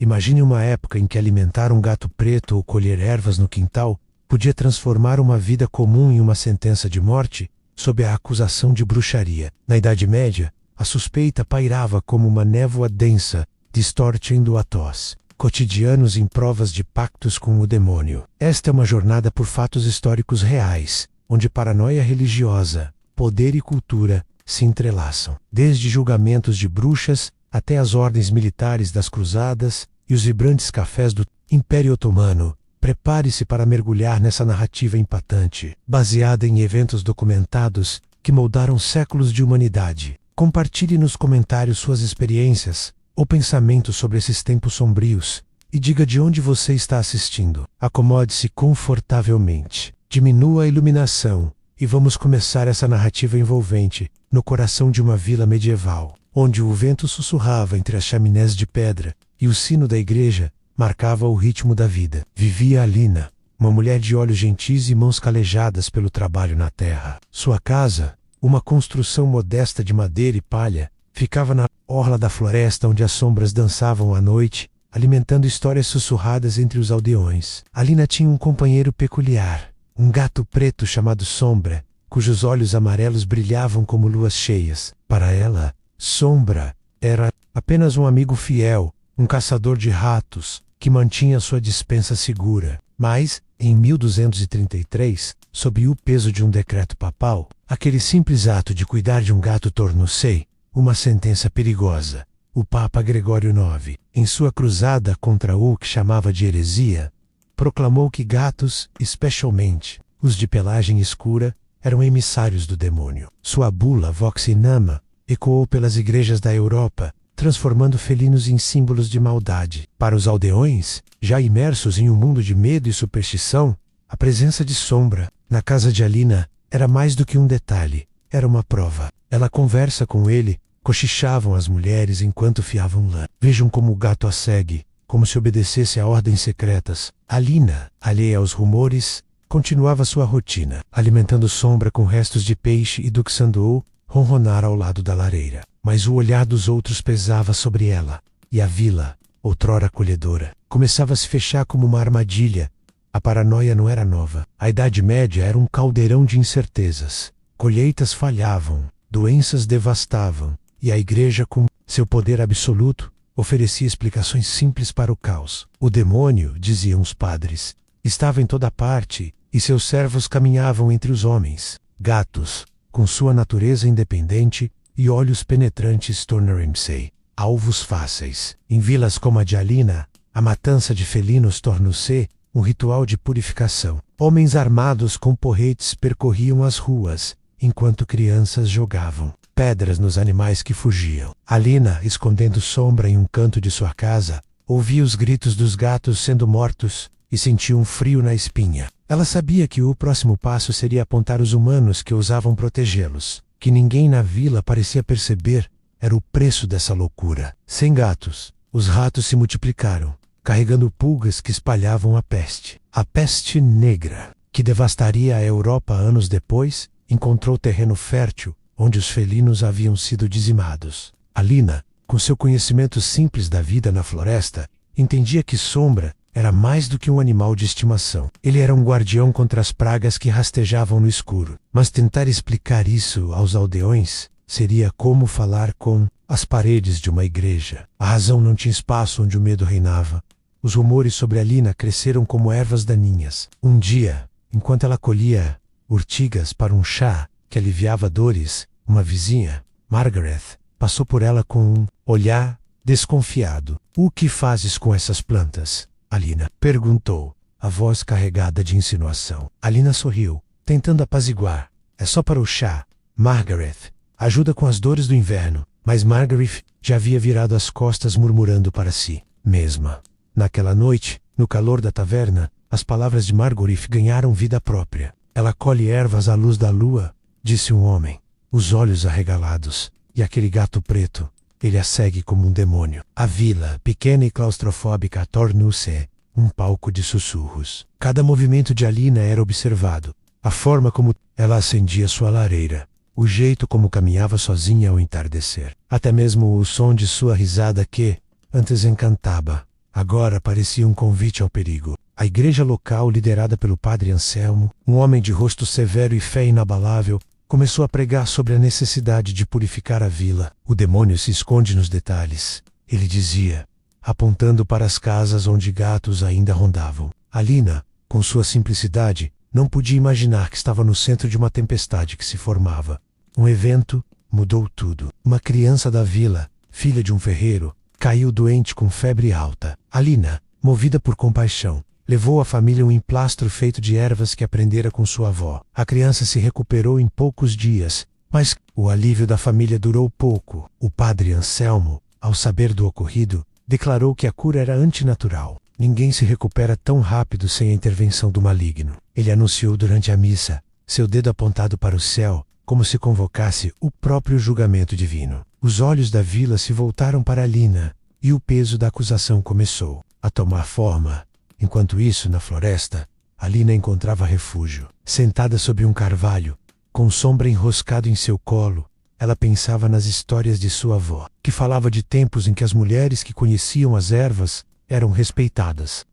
Imagine uma época em que alimentar um gato preto ou colher ervas no quintal podia transformar uma vida comum em uma sentença de morte sob a acusação de bruxaria. Na Idade Média, a suspeita pairava como uma névoa densa, distorcendo a tos. Cotidianos em provas de pactos com o demônio. Esta é uma jornada por fatos históricos reais, onde paranoia religiosa, poder e cultura se entrelaçam. Desde julgamentos de bruxas até as ordens militares das cruzadas e os vibrantes cafés do Império Otomano, prepare-se para mergulhar nessa narrativa impactante, baseada em eventos documentados que moldaram séculos de humanidade. Compartilhe nos comentários suas experiências ou pensamentos sobre esses tempos sombrios e diga de onde você está assistindo. Acomode-se confortavelmente, diminua a iluminação e vamos começar essa narrativa envolvente no coração de uma vila medieval, onde o vento sussurrava entre as chaminés de pedra e o sino da igreja marcava o ritmo da vida. Vivia Alina, uma mulher de olhos gentis e mãos calejadas pelo trabalho na terra. Sua casa, uma construção modesta de madeira e palha, ficava na orla da floresta onde as sombras dançavam à noite, alimentando histórias sussurradas entre os aldeões. Alina tinha um companheiro peculiar, um gato preto chamado Sombra, cujos olhos amarelos brilhavam como luas cheias. Para ela, Sombra era apenas um amigo fiel, um caçador de ratos, que mantinha sua despensa segura. Mas, em 1233, sob o peso de um decreto papal, aquele simples ato de cuidar de um gato tornou-se uma sentença perigosa. O Papa Gregório IX, em sua cruzada contra o que chamava de heresia, proclamou que gatos, especialmente os de pelagem escura, eram emissários do demônio. Sua bula Vox in Ama ecoou pelas igrejas da Europa, transformando felinos em símbolos de maldade. Para os aldeões, já imersos em um mundo de medo e superstição, a presença de Sombra na casa de Alina era mais do que um detalhe, era uma prova. Ela conversa com ele, cochichavam as mulheres enquanto fiavam lã. Vejam como o gato a segue, como se obedecesse a ordens secretas. Alina, alheia aos rumores, continuava sua rotina, alimentando Sombra com restos de peixe e duxando-o ronronar ao lado da lareira. Mas o olhar dos outros pesava sobre ela, e a vila, outrora acolhedora, começava a se fechar como uma armadilha. A paranoia não era nova. A Idade Média era um caldeirão de incertezas. Colheitas falhavam, doenças devastavam, e a igreja, com seu poder absoluto, oferecia explicações simples para o caos. O demônio, diziam os padres, estava em toda parte, e seus servos caminhavam entre os homens. Gatos, com sua natureza independente e olhos penetrantes, tornaram-se alvos fáceis. Em vilas como a de Alina, a matança de felinos tornou-se um ritual de purificação. Homens armados com porretes percorriam as ruas, enquanto crianças jogavam pedras nos animais que fugiam. Alina, escondendo Sombra em um canto de sua casa, ouvia os gritos dos gatos sendo mortos e sentia um frio na espinha. Ela sabia que o próximo passo seria apontar os humanos que ousavam protegê-los. Que ninguém na vila parecia perceber era o preço dessa loucura. Sem gatos, os ratos se multiplicaram, carregando pulgas que espalhavam a peste. A peste negra, que devastaria a Europa anos depois, encontrou terreno fértil onde os felinos haviam sido dizimados. Alina, com seu conhecimento simples da vida na floresta, entendia que Sombra era mais do que um animal de estimação. Ele era um guardião contra as pragas que rastejavam no escuro. Mas tentar explicar isso aos aldeões seria como falar com as paredes de uma igreja. A razão não tinha espaço onde o medo reinava. Os rumores sobre Alina cresceram como ervas daninhas. Um dia, enquanto ela colhia urtigas para um chá que aliviava dores, uma vizinha, Margaret, passou por ela com um olhar desconfiado. "O que fazes com essas plantas?" Alina perguntou, a voz carregada de insinuação. Alina sorriu, tentando apaziguar. "É só para o chá, Margaret. Ajuda com as dores do inverno." Mas Margaret já havia virado as costas murmurando para si mesma. Naquela noite, no calor da taverna, as palavras de Margaret ganharam vida própria. "Ela colhe ervas à luz da lua", disse um homem, os olhos arregalados. "E aquele gato preto, ele a segue como um demônio." A vila, pequena e claustrofóbica, tornou-se um palco de sussurros. Cada movimento de Alina era observado. A forma como ela acendia sua lareira, o jeito como caminhava sozinha ao entardecer. Até mesmo o som de sua risada que, antes encantava, agora parecia um convite ao perigo. A igreja local, liderada pelo padre Anselmo, um homem de rosto severo e fé inabalável, começou a pregar sobre a necessidade de purificar a vila. O demônio se esconde nos detalhes, ele dizia, apontando para as casas onde gatos ainda rondavam. Alina, com sua simplicidade, não podia imaginar que estava no centro de uma tempestade que se formava. Um evento mudou tudo. Uma criança da vila, filha de um ferreiro, caiu doente com febre alta. Alina, movida por compaixão, levou à família um emplastro feito de ervas que aprendera com sua avó. A criança se recuperou em poucos dias, mas o alívio da família durou pouco. O padre Anselmo, ao saber do ocorrido, declarou que a cura era antinatural. Ninguém se recupera tão rápido sem a intervenção do maligno. Ele anunciou durante a missa, seu dedo apontado para o céu, como se convocasse o próprio julgamento divino. Os olhos da vila se voltaram para Alina, e o peso da acusação começou a tomar forma. Enquanto isso, na floresta, Alina encontrava refúgio. Sentada sob um carvalho, com sombra enroscado em seu colo, ela pensava nas histórias de sua avó, que falava de tempos em que as mulheres que conheciam as ervas eram respeitadas.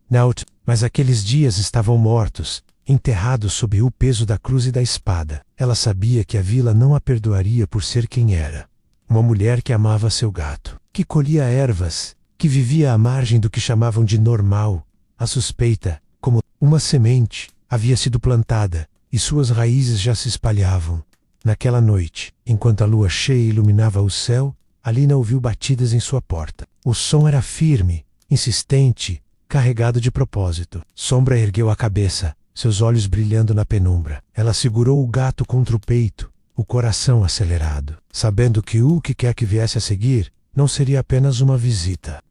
Mas aqueles dias estavam mortos, enterrados sob o peso da cruz e da espada. Ela sabia que a vila não a perdoaria por ser quem era. Uma mulher que amava seu gato, que colhia ervas, que vivia à margem do que chamavam de normal. A suspeita, como uma semente, havia sido plantada, e suas raízes já se espalhavam. Naquela noite, enquanto a lua cheia iluminava o céu, Alina ouviu batidas em sua porta. O som era firme, insistente, carregado de propósito. Sombra ergueu a cabeça, seus olhos brilhando na penumbra. Ela segurou o gato contra o peito, o coração acelerado, sabendo que o que quer que viesse a seguir não seria apenas uma visita.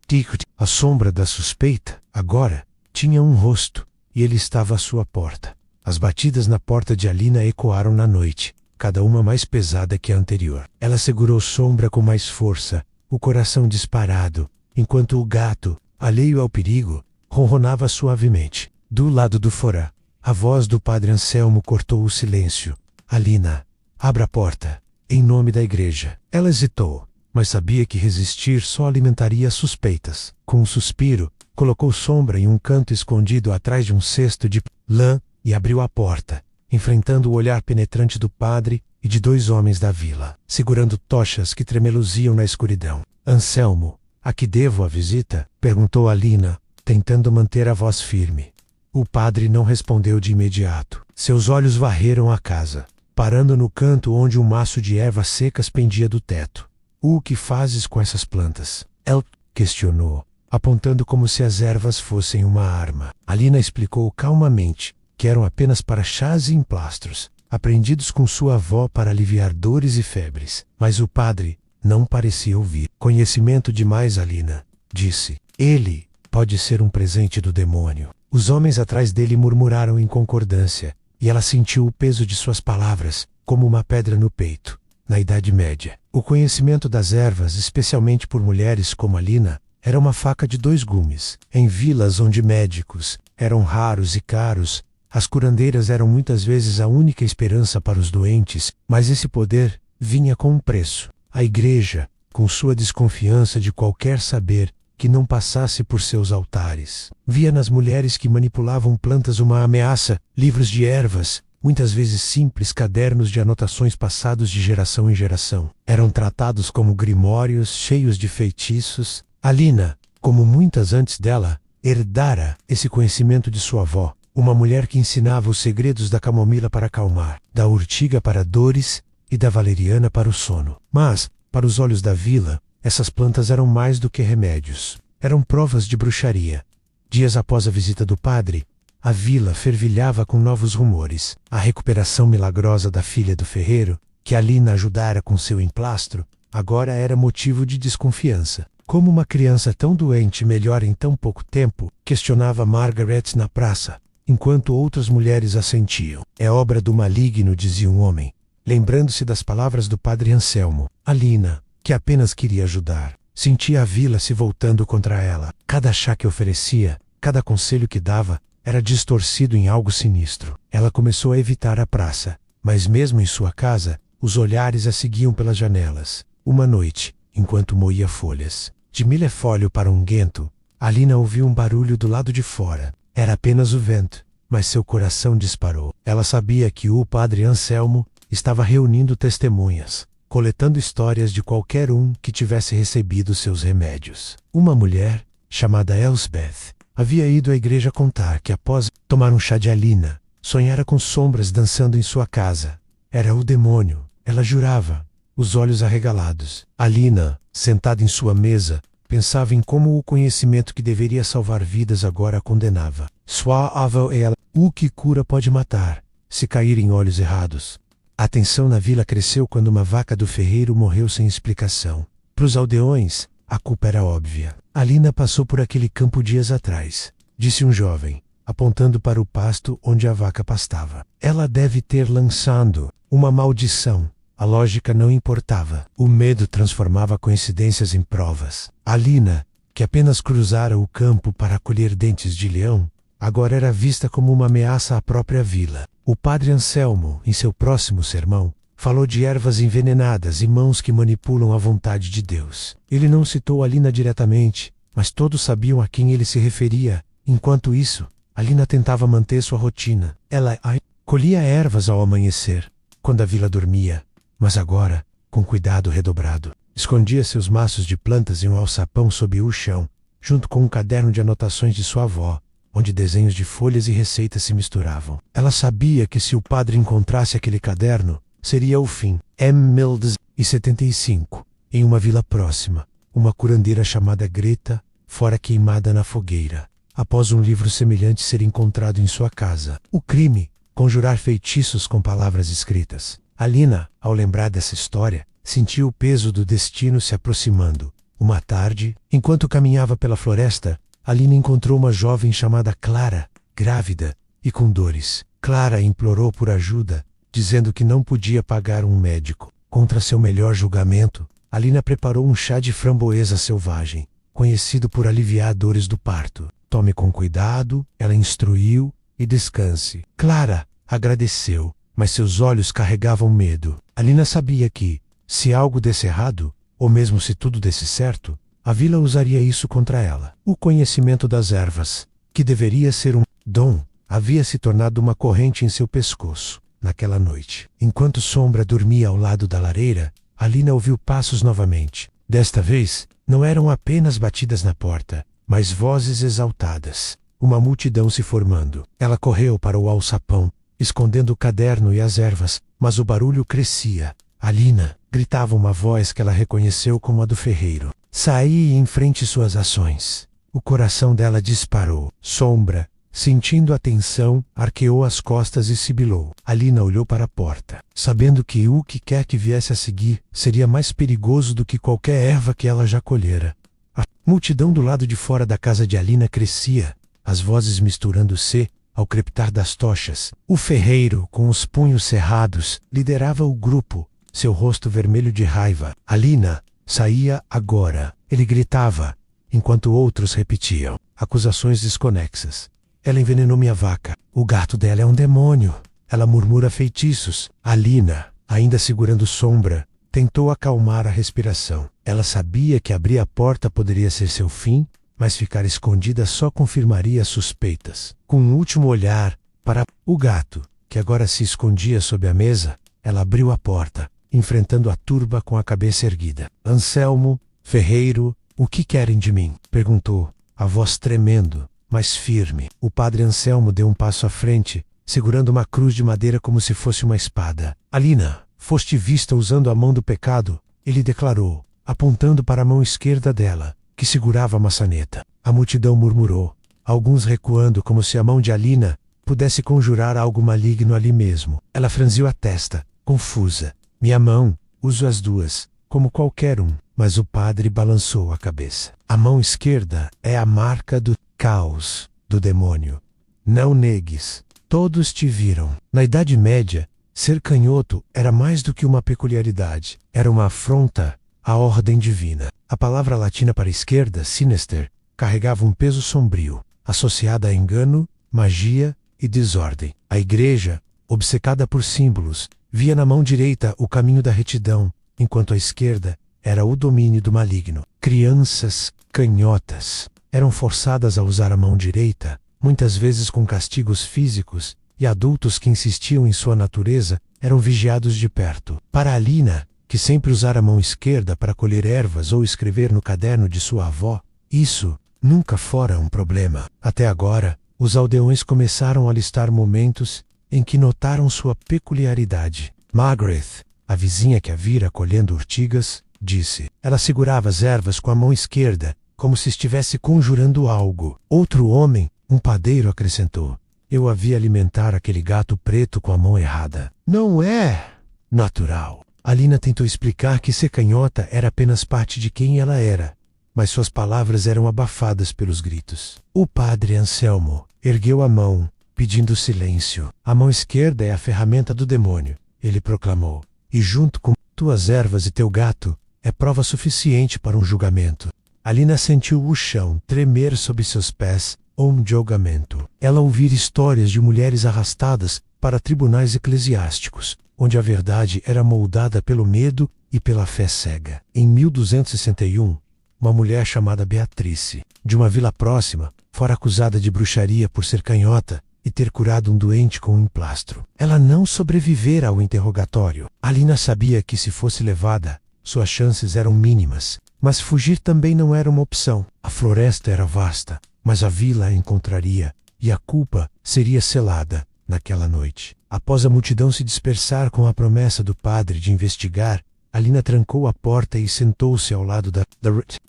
A sombra da suspeita, agora, tinha um rosto, e ele estava à sua porta. As batidas na porta de Alina ecoaram na noite, cada uma mais pesada que a anterior. Ela segurou Sombra com mais força, o coração disparado, enquanto o gato, alheio ao perigo, ronronava suavemente. Do lado do forá, a voz do padre Anselmo cortou o silêncio. Alina, abra a porta, em nome da igreja. Ela hesitou, mas sabia que resistir só alimentaria as suspeitas. Com um suspiro, colocou Sombra em um canto escondido atrás de um cesto de lã e abriu a porta, enfrentando o olhar penetrante do padre e de dois homens da vila, segurando tochas que tremeluziam na escuridão. Anselmo, a que devo a visita? Perguntou Alina, tentando manter a voz firme. O padre não respondeu de imediato. Seus olhos varreram a casa, parando no canto onde um maço de ervas secas pendia do teto. O que fazes com essas plantas? Ele questionou, apontando como se as ervas fossem uma arma. Alina explicou calmamente que eram apenas para chás e emplastros, aprendidos com sua avó para aliviar dores e febres. Mas o padre não parecia ouvir. Conhecimento demais, Alina, disse. Ele pode ser um presente do demônio. Os homens atrás dele murmuraram em concordância, e ela sentiu o peso de suas palavras, como uma pedra no peito. Na Idade Média, o conhecimento das ervas, especialmente por mulheres como Alina, era uma faca de dois gumes. Em vilas onde médicos eram raros e caros, as curandeiras eram muitas vezes a única esperança para os doentes, mas esse poder vinha com um preço. A igreja, com sua desconfiança de qualquer saber que não passasse por seus altares, via nas mulheres que manipulavam plantas uma ameaça. Livros de ervas, muitas vezes simples cadernos de anotações passados de geração em geração, eram tratados como grimórios cheios de feitiços. Alina, como muitas antes dela, herdara esse conhecimento de sua avó, uma mulher que ensinava os segredos da camomila para acalmar, da urtiga para dores e da valeriana para o sono. Mas, para os olhos da vila, essas plantas eram mais do que remédios. Eram provas de bruxaria. Dias após a visita do padre, a vila fervilhava com novos rumores. A recuperação milagrosa da filha do ferreiro, que Alina ajudara com seu emplastro, agora era motivo de desconfiança. Como uma criança tão doente melhora em tão pouco tempo? Questionava Margaret na praça, enquanto outras mulheres assentiam. É obra do maligno, dizia um homem, lembrando-se das palavras do padre Anselmo. Alina, que apenas queria ajudar, sentia a vila se voltando contra ela. Cada chá que oferecia, cada conselho que dava, era distorcido em algo sinistro. Ela começou a evitar a praça, mas mesmo em sua casa, os olhares a seguiam pelas janelas. Uma noite, enquanto moía folhas de milefólio para unguento, Alina ouviu um barulho do lado de fora. Era apenas o vento, mas seu coração disparou. Ela sabia que o padre Anselmo estava reunindo testemunhas, coletando histórias de qualquer um que tivesse recebido seus remédios. Uma mulher, chamada Elsbeth, havia ido à igreja contar que após tomar um chá de Alina, sonhara com sombras dançando em sua casa. Era o demônio, ela jurava, os olhos arregalados. Alina, sentada em sua mesa, pensava em como o conhecimento que deveria salvar vidas agora a condenava. Sua avó e ela, o que cura pode matar, se cair em olhos errados. A tensão na vila cresceu quando uma vaca do ferreiro morreu sem explicação. Para os aldeões, a culpa era óbvia. Alina passou por aquele campo dias atrás, disse um jovem, apontando para o pasto onde a vaca pastava. Ela deve ter lançado uma maldição. A lógica não importava. O medo transformava coincidências em provas. Alina, que apenas cruzara o campo para colher dentes de leão, agora era vista como uma ameaça à própria vila. O padre Anselmo, em seu próximo sermão, falou de ervas envenenadas e mãos que manipulam a vontade de Deus. Ele não citou Alina diretamente, mas todos sabiam a quem ele se referia. Enquanto isso, Alina tentava manter sua rotina. Ela colhia ervas ao amanhecer, quando a vila dormia, mas agora, com cuidado redobrado, escondia seus maços de plantas em um alçapão sob o chão, junto com um caderno de anotações de sua avó, onde desenhos de folhas e receitas se misturavam. Ela sabia que se o padre encontrasse aquele caderno, seria o fim. Em 1075, em uma vila próxima, uma curandeira chamada Greta fora queimada na fogueira, após um livro semelhante ser encontrado em sua casa. O crime, conjurar feitiços com palavras escritas. Alina, ao lembrar dessa história, sentiu o peso do destino se aproximando. Uma tarde, enquanto caminhava pela floresta, Alina encontrou uma jovem chamada Clara, grávida e com dores. Clara implorou por ajuda, dizendo que não podia pagar um médico. Contra seu melhor julgamento, Alina preparou um chá de framboesa selvagem, conhecido por aliviar dores do parto. Tome com cuidado, ela instruiu, e descanse. Clara agradeceu, mas seus olhos carregavam medo. Alina sabia que, se algo desse errado, ou mesmo se tudo desse certo, a vila usaria isso contra ela. O conhecimento das ervas, que deveria ser um dom, havia se tornado uma corrente em seu pescoço. Naquela noite, enquanto Sombra dormia ao lado da lareira, Alina ouviu passos novamente. Desta vez, não eram apenas batidas na porta, mas vozes exaltadas. Uma multidão se formando. Ela correu para o alçapão, escondendo o caderno e as ervas, mas o barulho crescia. Alina, gritava uma voz que ela reconheceu como a do ferreiro. Saí e enfrente suas ações. O coração dela disparou. Sombra, sentindo a tensão, arqueou as costas e sibilou. Alina olhou para a porta, sabendo que o que quer que viesse a seguir seria mais perigoso do que qualquer erva que ela já colhera. A multidão do lado de fora da casa de Alina crescia, as vozes misturando-se ao crepitar das tochas. O ferreiro, com os punhos cerrados, liderava o grupo, seu rosto vermelho de raiva. Alina saía agora. Ele gritava, enquanto outros repetiam. Acusações desconexas. Ela envenenou minha vaca. O gato dela é um demônio. Ela murmura feitiços. Alina, ainda segurando Sombra, tentou acalmar a respiração. Ela sabia que abrir a porta poderia ser seu fim, mas ficar escondida só confirmaria as suspeitas. Com um último olhar para o gato, que agora se escondia sob a mesa, ela abriu a porta, enfrentando a turba com a cabeça erguida. Anselmo, ferreiro, o que querem de mim? Perguntou, a voz tremendo, mas firme. O padre Anselmo deu um passo à frente, segurando uma cruz de madeira como se fosse uma espada. Alina, foste vista usando a mão do pecado, ele declarou, apontando para a mão esquerda dela, que segurava a maçaneta. A multidão murmurou, alguns recuando como se a mão de Alina pudesse conjurar algo maligno ali mesmo. Ela franziu a testa, confusa. Minha mão, uso as duas, como qualquer um. Mas o padre balançou a cabeça. A mão esquerda é a marca do caos, do demônio. Não negues. Todos te viram. Na Idade Média, ser canhoto era mais do que uma peculiaridade. Era uma afronta à ordem divina. A palavra latina para esquerda, sinister, carregava um peso sombrio, associada a engano, magia e desordem. A igreja, obcecada por símbolos, via na mão direita o caminho da retidão, enquanto a esquerda era o domínio do maligno. Crianças canhotas. eram forçadas a usar a mão direita, muitas vezes com castigos físicos, e adultos que insistiam em sua natureza eram vigiados de perto. Para Alina, que sempre usara a mão esquerda para colher ervas ou escrever no caderno de sua avó, isso nunca fora um problema. Até agora, os aldeões começaram a listar momentos em que notaram sua peculiaridade. Margaret, a vizinha que a vira colhendo urtigas, disse. Ela segurava as ervas com a mão esquerda, como se estivesse conjurando algo. Outro homem, um padeiro, acrescentou. Eu havia alimentar aquele gato preto com a mão errada. Não é natural. Alina tentou explicar que ser canhota era apenas parte de quem ela era, mas suas palavras eram abafadas pelos gritos. O padre Anselmo ergueu a mão, pedindo silêncio. A mão esquerda é a ferramenta do demônio, ele proclamou. E junto com tuas ervas e teu gato, é prova suficiente para um julgamento. Alina sentiu o chão tremer sob seus pés, ou um julgamento. Ela ouvira histórias de mulheres arrastadas para tribunais eclesiásticos, onde a verdade era moldada pelo medo e pela fé cega. Em 1261, uma mulher chamada Beatrice, de uma vila próxima, fora acusada de bruxaria por ser canhota e ter curado um doente com um emplastro. Ela não sobrevivera ao interrogatório. Alina sabia que se fosse levada, suas chances eram mínimas, mas fugir também não era uma opção. A floresta era vasta, mas a vila a encontraria, e a culpa seria selada naquela noite. Após a multidão se dispersar com a promessa do padre de investigar, Alina trancou a porta e sentou-se ao lado da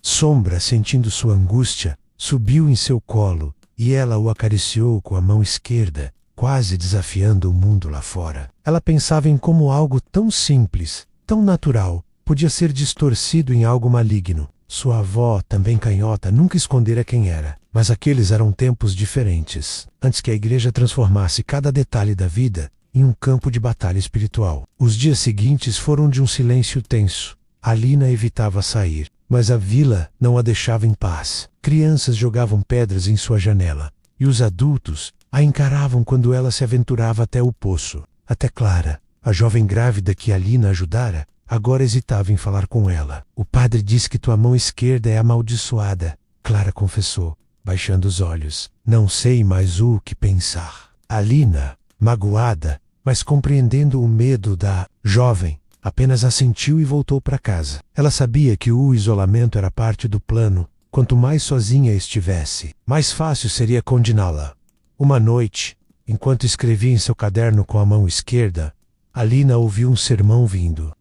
sombra, sentindo sua angústia, subiu em seu colo, e ela o acariciou com a mão esquerda, quase desafiando o mundo lá fora. Ela pensava em como algo tão simples, tão natural, podia ser distorcido em algo maligno. Sua avó, também canhota, nunca escondera quem era, mas aqueles eram tempos diferentes, antes que a igreja transformasse cada detalhe da vida em um campo de batalha espiritual. Os dias seguintes foram de um silêncio tenso. Alina evitava sair, mas a vila não a deixava em paz. Crianças jogavam pedras em sua janela, e os adultos a encaravam quando ela se aventurava até o poço. Até Clara, a jovem grávida que Alina ajudara, agora hesitava em falar com ela. O padre disse que tua mão esquerda é amaldiçoada, Clara confessou, baixando os olhos. Não sei mais o que pensar. Alina, magoada, mas compreendendo o medo da jovem, apenas assentiu e voltou para casa. Ela sabia que o isolamento era parte do plano. Quanto mais sozinha estivesse, mais fácil seria condená-la. Uma noite, enquanto escrevia em seu caderno com a mão esquerda, Alina ouviu um sermão vindo.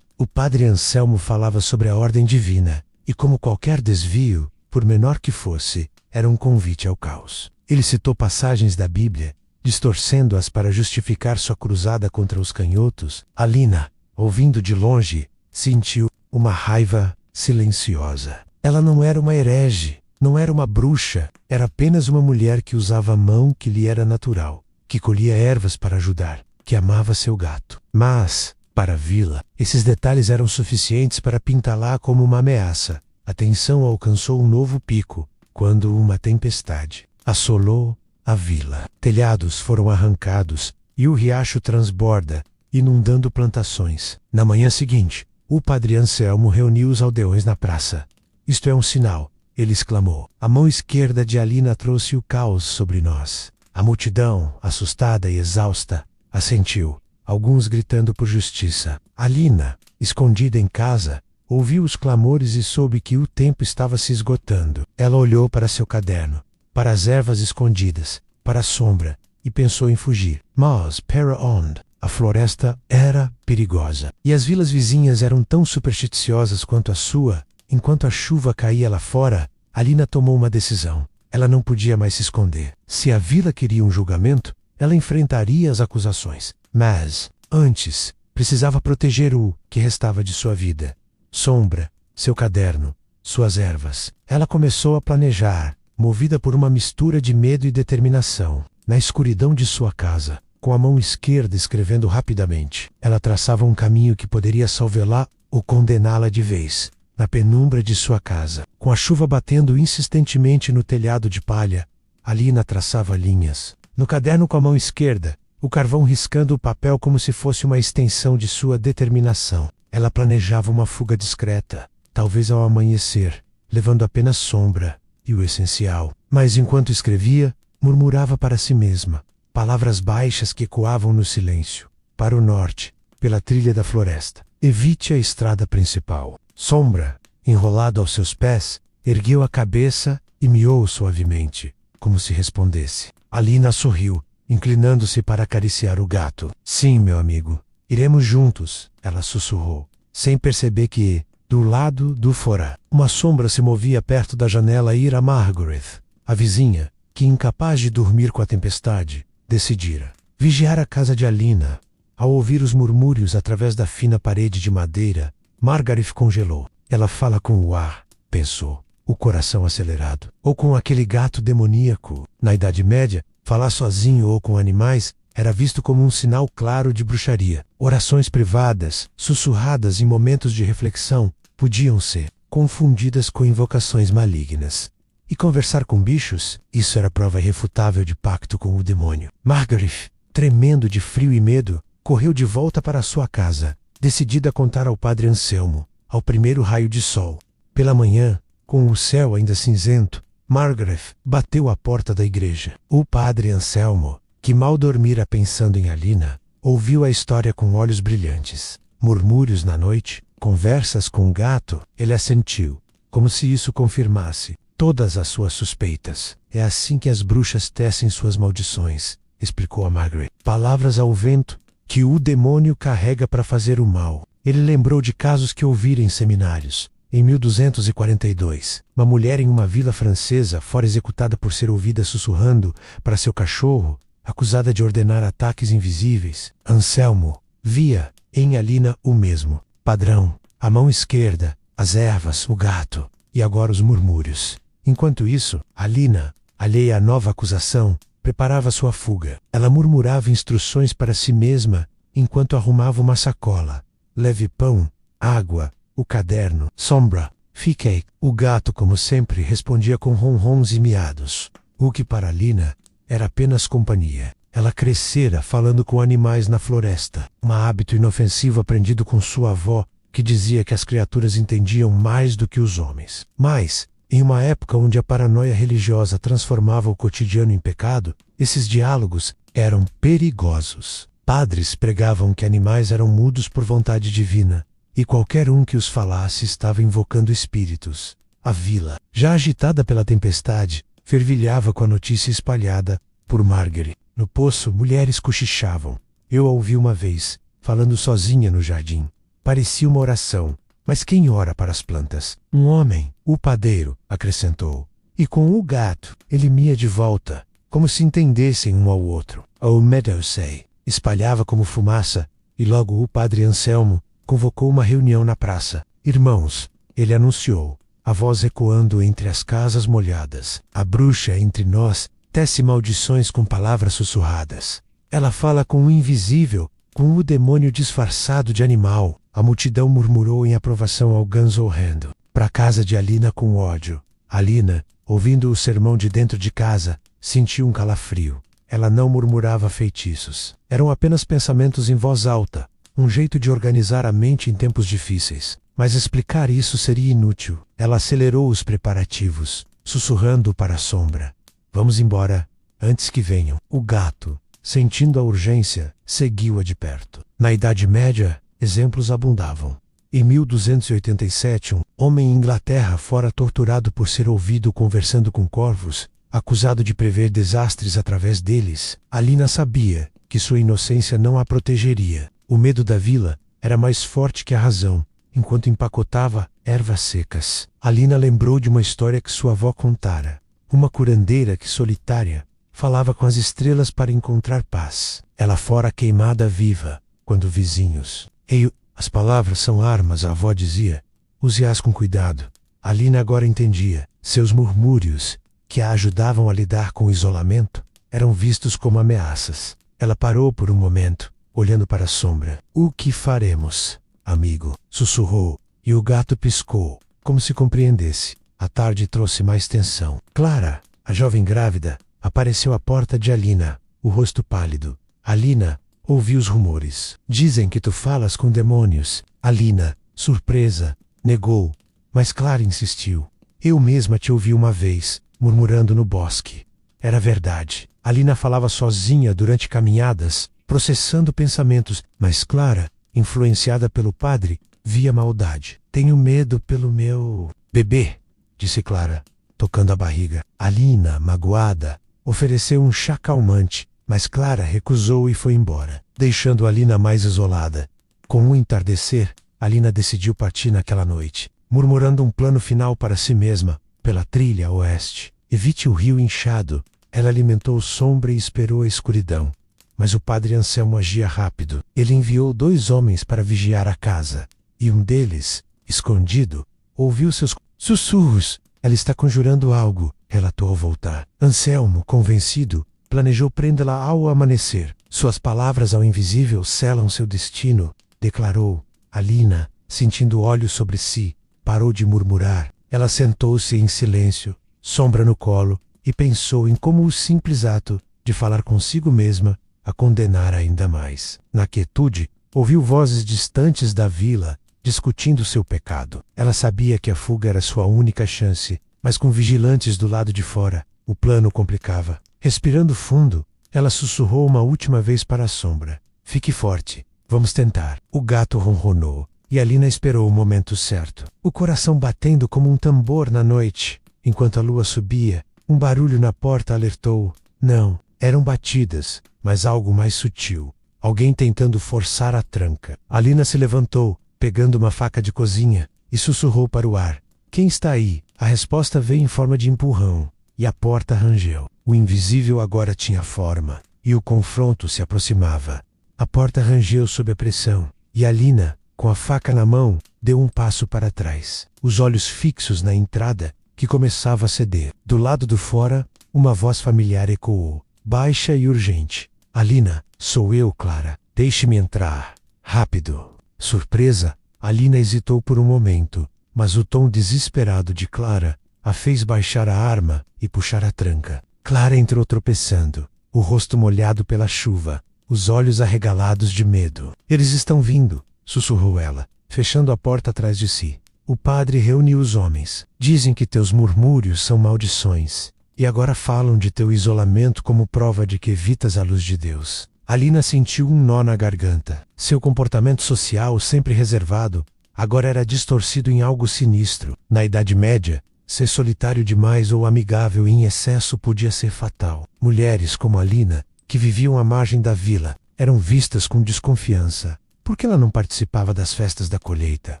O padre Anselmo falava sobre a ordem divina, e como qualquer desvio, por menor que fosse, era um convite ao caos. Ele citou passagens da Bíblia, distorcendo-as para justificar sua cruzada contra os canhotos. Alina, ouvindo de longe, sentiu uma raiva silenciosa. Ela não era uma herege, não era uma bruxa, era apenas uma mulher que usava a mão que lhe era natural, que colhia ervas para ajudar, que amava seu gato. Mas, para a vila, esses detalhes eram suficientes para pintá-la como uma ameaça. A tensão alcançou um novo pico, quando uma tempestade assolou a vila. Telhados foram arrancados, e o riacho transborda, inundando plantações. Na manhã seguinte, o padre Anselmo reuniu os aldeões na praça. Isto é um sinal, ele exclamou. A mão esquerda de Alina trouxe o caos sobre nós. A multidão, assustada e exausta, assentiu, alguns gritando por justiça. Alina, escondida em casa, ouviu os clamores e soube que o tempo estava se esgotando. Ela olhou para seu caderno, para as ervas escondidas, para a sombra, e pensou em fugir. Mas, para onde? A floresta era perigosa, e as vilas vizinhas eram tão supersticiosas quanto a sua. Enquanto a chuva caía lá fora, Alina tomou uma decisão. Ela não podia mais se esconder. Se a vila queria um julgamento, ela enfrentaria as acusações. Mas, antes, precisava proteger o que restava de sua vida. Sombra, seu caderno, suas ervas. Ela começou a planejar, movida por uma mistura de medo e determinação. Na escuridão de sua casa, com a mão esquerda escrevendo rapidamente, ela traçava um caminho que poderia salvá-la ou condená-la de vez. Na penumbra de sua casa, com a chuva batendo insistentemente no telhado de palha, Alina traçava linhas. No caderno com a mão esquerda, o carvão riscando o papel como se fosse uma extensão de sua determinação. Ela planejava uma fuga discreta, talvez ao amanhecer, levando apenas sombra e o essencial. Mas enquanto escrevia, murmurava para si mesma, palavras baixas que ecoavam no silêncio. Para o norte, pela trilha da floresta. Evite a estrada principal. Sombra, enrolado aos seus pés, ergueu a cabeça e miou suavemente, como se respondesse. Alina sorriu, inclinando-se para acariciar o gato. Sim, meu amigo, iremos juntos, ela sussurrou, sem perceber que, do lado do fora, uma sombra se movia perto da janela e a Margaret, a vizinha, que, incapaz de dormir com a tempestade, decidira vigiar a casa de Alina. Ao ouvir os murmúrios através da fina parede de madeira, Margaret congelou. Ela fala com o ar, pensou, o coração acelerado. Ou com aquele gato demoníaco. Na Idade Média, falar sozinho ou com animais era visto como um sinal claro de bruxaria. Orações privadas, sussurradas em momentos de reflexão, podiam ser confundidas com invocações malignas. E conversar com bichos, isso era prova irrefutável de pacto com o demônio. Margaret, tremendo de frio e medo, correu de volta para sua casa, decidida a contar ao padre Anselmo, ao primeiro raio de sol. Pela manhã, com o céu ainda cinzento, Margaret bateu à porta da igreja. O padre Anselmo, que mal dormira pensando em Alina, ouviu a história com olhos brilhantes. Murmúrios na noite, conversas com o gato, ele assentiu, como se isso confirmasse todas as suas suspeitas. É assim que as bruxas tecem suas maldições, explicou a Margaret. Palavras ao vento, que o demônio carrega para fazer o mal. Ele lembrou de casos que ouvira em seminários. Em 1242, uma mulher em uma vila francesa fora executada por ser ouvida sussurrando para seu cachorro, acusada de ordenar ataques invisíveis. Anselmo via em Alina o mesmo padrão. A mão esquerda, as ervas, o gato, e agora os murmúrios. Enquanto isso, Alina, alheia à nova acusação, preparava sua fuga. Ela murmurava instruções para si mesma enquanto arrumava uma sacola. Leve pão, água, o caderno. Sombra, fiquei. O gato, como sempre, respondia com ronrons e miados. O que para Alina era apenas companhia. Ela crescera falando com animais na floresta. Um hábito inofensivo aprendido com sua avó, que dizia que as criaturas entendiam mais do que os homens. Mas, em uma época onde a paranoia religiosa transformava o cotidiano em pecado, esses diálogos eram perigosos. Padres pregavam que animais eram mudos por vontade divina, e qualquer um que os falasse estava invocando espíritos. A vila, já agitada pela tempestade, fervilhava com a notícia espalhada por Margaret. No poço, mulheres cochichavam. Eu a ouvi uma vez, falando sozinha no jardim. Parecia uma oração. Mas quem ora para as plantas? Um homem, o padeiro, acrescentou. E com o gato, ele mia de volta, como se entendessem um ao outro. O Meadowsay espalhava como fumaça, e logo o padre Anselmo convocou uma reunião na praça. Irmãos, ele anunciou, a voz ecoando entre as casas molhadas. A bruxa entre nós tece maldições com palavras sussurradas. Ela fala com o invisível, com o demônio disfarçado de animal. A multidão murmurou em aprovação ao ganzorrendo. Para a casa de Alina com ódio. Alina, ouvindo o sermão de dentro de casa, sentiu um calafrio. Ela não murmurava feitiços. Eram apenas pensamentos em voz alta, um jeito de organizar a mente em tempos difíceis. Mas explicar isso seria inútil. Ela acelerou os preparativos, sussurrando para a sombra. Vamos embora, antes que venham. O gato, sentindo a urgência, seguiu-a de perto. Na Idade Média, exemplos abundavam. Em 1287, um homem em Inglaterra fora torturado por ser ouvido conversando com corvos, acusado de prever desastres através deles. Alina sabia que sua inocência não a protegeria. O medo da vila era mais forte que a razão, enquanto empacotava ervas secas. Alina lembrou de uma história que sua avó contara. Uma curandeira que, solitária, falava com as estrelas para encontrar paz. Ela fora queimada viva, quando vizinhos... Ei, as palavras são armas, a avó dizia. Use-as com cuidado. Alina agora entendia. Seus murmúrios, que a ajudavam a lidar com o isolamento, eram vistos como ameaças. Ela parou por um momento, olhando para a sombra. O que faremos, amigo? Sussurrou, e o gato piscou, como se compreendesse. A tarde trouxe mais tensão. Clara, a jovem grávida, apareceu à porta de Alina, o rosto pálido. Alina ouviu os rumores. Dizem que tu falas com demônios. Alina, surpresa, negou, mas Clara insistiu. Eu mesma te ouvi uma vez, murmurando no bosque. Era verdade. Alina falava sozinha durante caminhadas, processando pensamentos, mas Clara, influenciada pelo padre, via maldade. Tenho medo pelo meu bebê, disse Clara, tocando a barriga. Alina, magoada, ofereceu um chá calmante, mas Clara recusou e foi embora, deixando Alina mais isolada. Com o entardecer, Alina decidiu partir naquela noite, murmurando um plano final para si mesma, pela trilha a oeste. Evite o rio inchado. Ela alimentou sombra e esperou a escuridão. Mas o padre Anselmo agia rápido. Ele enviou 2 homens para vigiar a casa. E um deles, escondido, ouviu seus sussurros. Ela está conjurando algo, relatou ao voltar. Anselmo, convencido, planejou prendê-la ao amanhecer. Suas palavras ao invisível selam seu destino, declarou. Alina, sentindo olhos sobre si, parou de murmurar. Ela sentou-se em silêncio, sombra no colo, e pensou em como o simples ato de falar consigo mesma a condenara ainda mais. Na quietude, ouviu vozes distantes da vila, discutindo seu pecado. Ela sabia que a fuga era sua única chance, mas com vigilantes do lado de fora, o plano complicava. Respirando fundo, ela sussurrou uma última vez para a sombra. Fique forte, vamos tentar. O gato ronronou, e Alina esperou o momento certo. O coração batendo como um tambor na noite. Enquanto a lua subia, um barulho na porta alertou. Não, eram batidas, mas algo mais sutil. Alguém tentando forçar a tranca. Alina se levantou, pegando uma faca de cozinha, e sussurrou para o ar. Quem está aí? A resposta veio em forma de empurrão, e a porta rangeu. O invisível agora tinha forma, e o confronto se aproximava. A porta rangeu sob a pressão, e Alina, com a faca na mão, deu um passo para trás, os olhos fixos na entrada, que começava a ceder. Do lado de fora, uma voz familiar ecoou, baixa e urgente. Alina, sou eu, Clara. Deixe-me entrar. Rápido. Surpresa, Alina hesitou por um momento, mas o tom desesperado de Clara a fez baixar a arma e puxar a tranca. Clara entrou tropeçando, o rosto molhado pela chuva, os olhos arregalados de medo. Eles estão vindo, sussurrou ela, fechando a porta atrás de si. O padre reuniu os homens. Dizem que teus murmúrios são maldições, e agora falam de teu isolamento como prova de que evitas a luz de Deus. Alina sentiu um nó na garganta. Seu comportamento social, sempre reservado, agora era distorcido em algo sinistro. Na Idade Média, ser solitário demais ou amigável em excesso podia ser fatal. Mulheres como Alina, que viviam à margem da vila, eram vistas com desconfiança. Por que ela não participava das festas da colheita?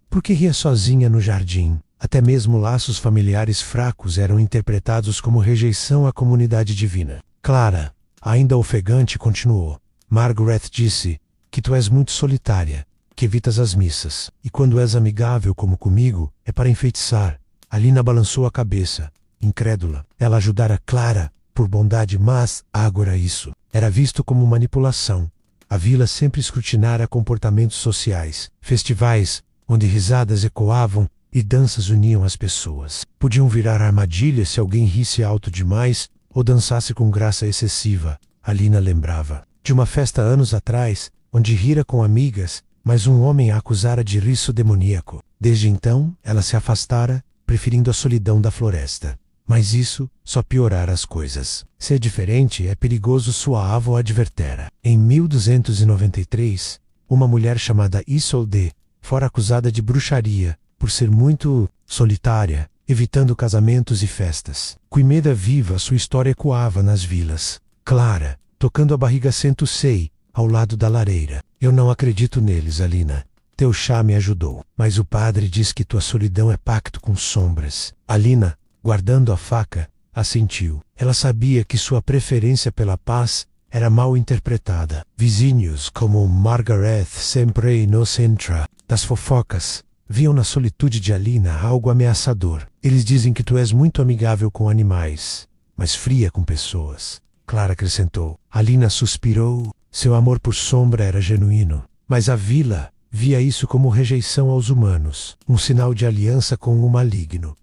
Por que ria sozinha no jardim? Até mesmo laços familiares fracos eram interpretados como rejeição à comunidade divina. Clara, ainda ofegante, continuou. Margaret disse que tu és muito solitária, que evitas as missas, e quando és amigável como comigo, é para enfeitiçar. Alina balançou a cabeça, incrédula. Ela ajudara Clara, por bondade, mas, agora isso, era visto como manipulação. A vila sempre escrutinara comportamentos sociais, festivais, onde risadas ecoavam e danças uniam as pessoas. Podiam virar armadilhas se alguém risse alto demais ou dançasse com graça excessiva. Alina lembrava de uma festa anos atrás, onde rira com amigas, mas um homem a acusara de riso demoníaco. Desde então, ela se afastara, preferindo a solidão da floresta. Mas isso só piorara as coisas. Ser diferente é perigoso, sua avó advertera. Em 1293, uma mulher chamada Isolde fora acusada de bruxaria, por ser muito solitária, evitando casamentos e festas. Cuimeda viva, sua história ecoava nas vilas. Clara, tocando a barriga, sento-sei, ao lado da lareira. Eu não acredito neles, Alina. Teu chá me ajudou, mas o padre diz que tua solidão é pacto com sombras. Alina, guardando a faca, assentiu. Ela sabia que sua preferência pela paz era mal interpretada. Vizinhos como Margaret sempre inocentra das fofocas viam na solitude de Alina algo ameaçador. Eles dizem que tu és muito amigável com animais, mas fria com pessoas. Clara acrescentou. Alina suspirou. Seu amor por sombra era genuíno, mas a vila via isso como rejeição aos humanos, um sinal de aliança com o maligno.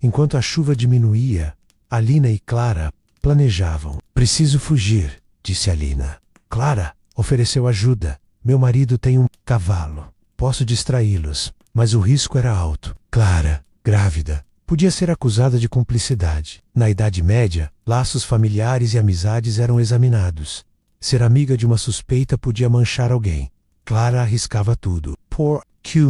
Enquanto a chuva diminuía, Alina e Clara planejavam. Preciso fugir, disse Alina. Clara ofereceu ajuda. Meu marido tem um cavalo. Posso distraí-los, mas o risco era alto. Clara, grávida, podia ser acusada de cumplicidade. Na Idade Média, laços familiares e amizades eram examinados. Ser amiga de uma suspeita podia manchar alguém. Clara arriscava tudo. Por que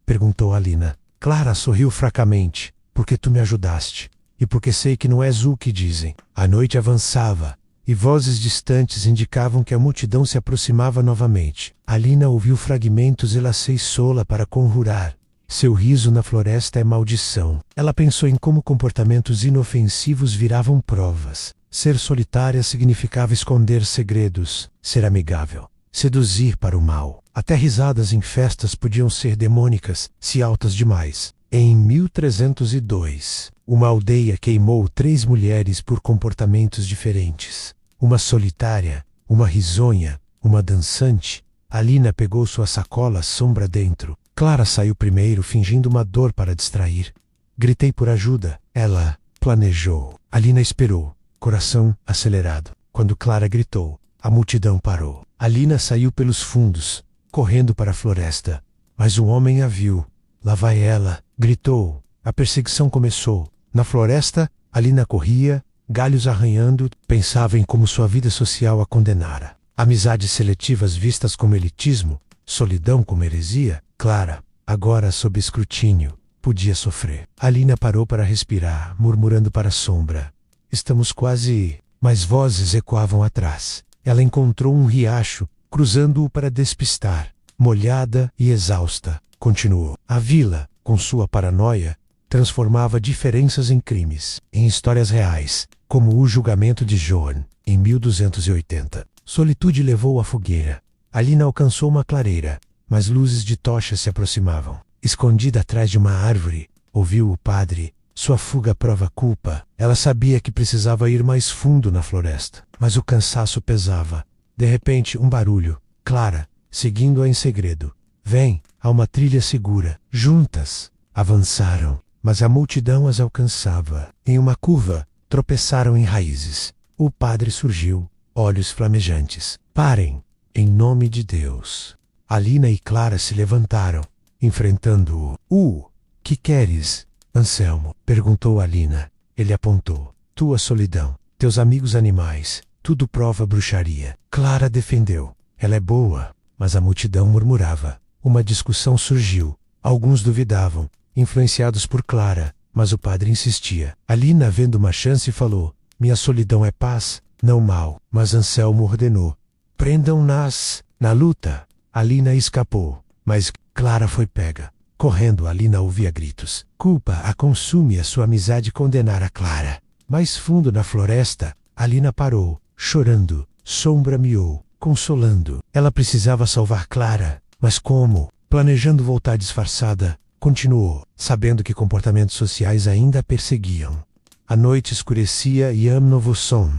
perguntou Alina. Clara sorriu fracamente. Porque tu me ajudaste. E porque sei que não és o que dizem. A noite avançava, e vozes distantes indicavam que a multidão se aproximava novamente. Alina ouviu fragmentos e lacei sola para conjurar. Seu riso na floresta é maldição. Ela pensou em como comportamentos inofensivos viravam provas. Ser solitária significava esconder segredos, ser amigável, seduzir para o mal. Até risadas em festas podiam ser demônicas, se altas demais. Em 1302, uma aldeia queimou 3 mulheres por comportamentos diferentes. Uma solitária, uma risonha, uma dançante. Alina pegou sua sacola sombra dentro. Clara saiu primeiro, fingindo uma dor para distrair. Gritei por ajuda. Ela planejou. Alina esperou, coração acelerado. Quando Clara gritou, a multidão parou. Alina saiu pelos fundos, correndo para a floresta. Mas um homem a viu. Lá vai ela, gritou. A perseguição começou. Na floresta, Alina corria, galhos arranhando, pensava em como sua vida social a condenara. Amizades seletivas vistas como elitismo, solidão como heresia. Clara, agora sob escrutínio, podia sofrer. Alina parou para respirar, murmurando para a sombra. Estamos quase... Mas vozes ecoavam atrás. Ela encontrou um riacho, cruzando-o para despistar. Molhada e exausta, continuou. A vila, com sua paranoia, transformava diferenças em crimes, em histórias reais, como o julgamento de Joan, em 1280. Solitude levou à fogueira. Alina alcançou uma clareira, mas luzes de tochas se aproximavam. Escondida atrás de uma árvore, ouviu o padre. Sua fuga prova culpa. Ela sabia que precisava ir mais fundo na floresta, mas o cansaço pesava. De repente, um barulho. Clara, seguindo-a em segredo. Vem, há uma trilha segura. Juntas, avançaram, mas a multidão as alcançava. Em uma curva, tropeçaram em raízes. O padre surgiu, olhos flamejantes. Parem, em nome de Deus. Alina e Clara se levantaram, enfrentando-o. Que queres, Anselmo? Perguntou Alina. Ele apontou. Tua solidão, teus amigos animais, tudo prova bruxaria. Clara defendeu. Ela é boa, mas a multidão murmurava. Uma discussão surgiu. Alguns duvidavam, influenciados por Clara, mas o padre insistia. Alina, vendo uma chance, falou. Minha solidão é paz, não mal. Mas Anselmo ordenou. Prendam-nas. Na luta, Alina escapou, mas Clara foi pega. Correndo, Alina ouvia gritos. Culpa a consume, a sua amizade condenara Clara. Mais fundo na floresta, Alina parou, chorando. Sombra miou, consolando. Ela precisava salvar Clara, mas como? Planejando voltar disfarçada, continuou, sabendo que comportamentos sociais ainda a perseguiam. A noite escurecia e novo som.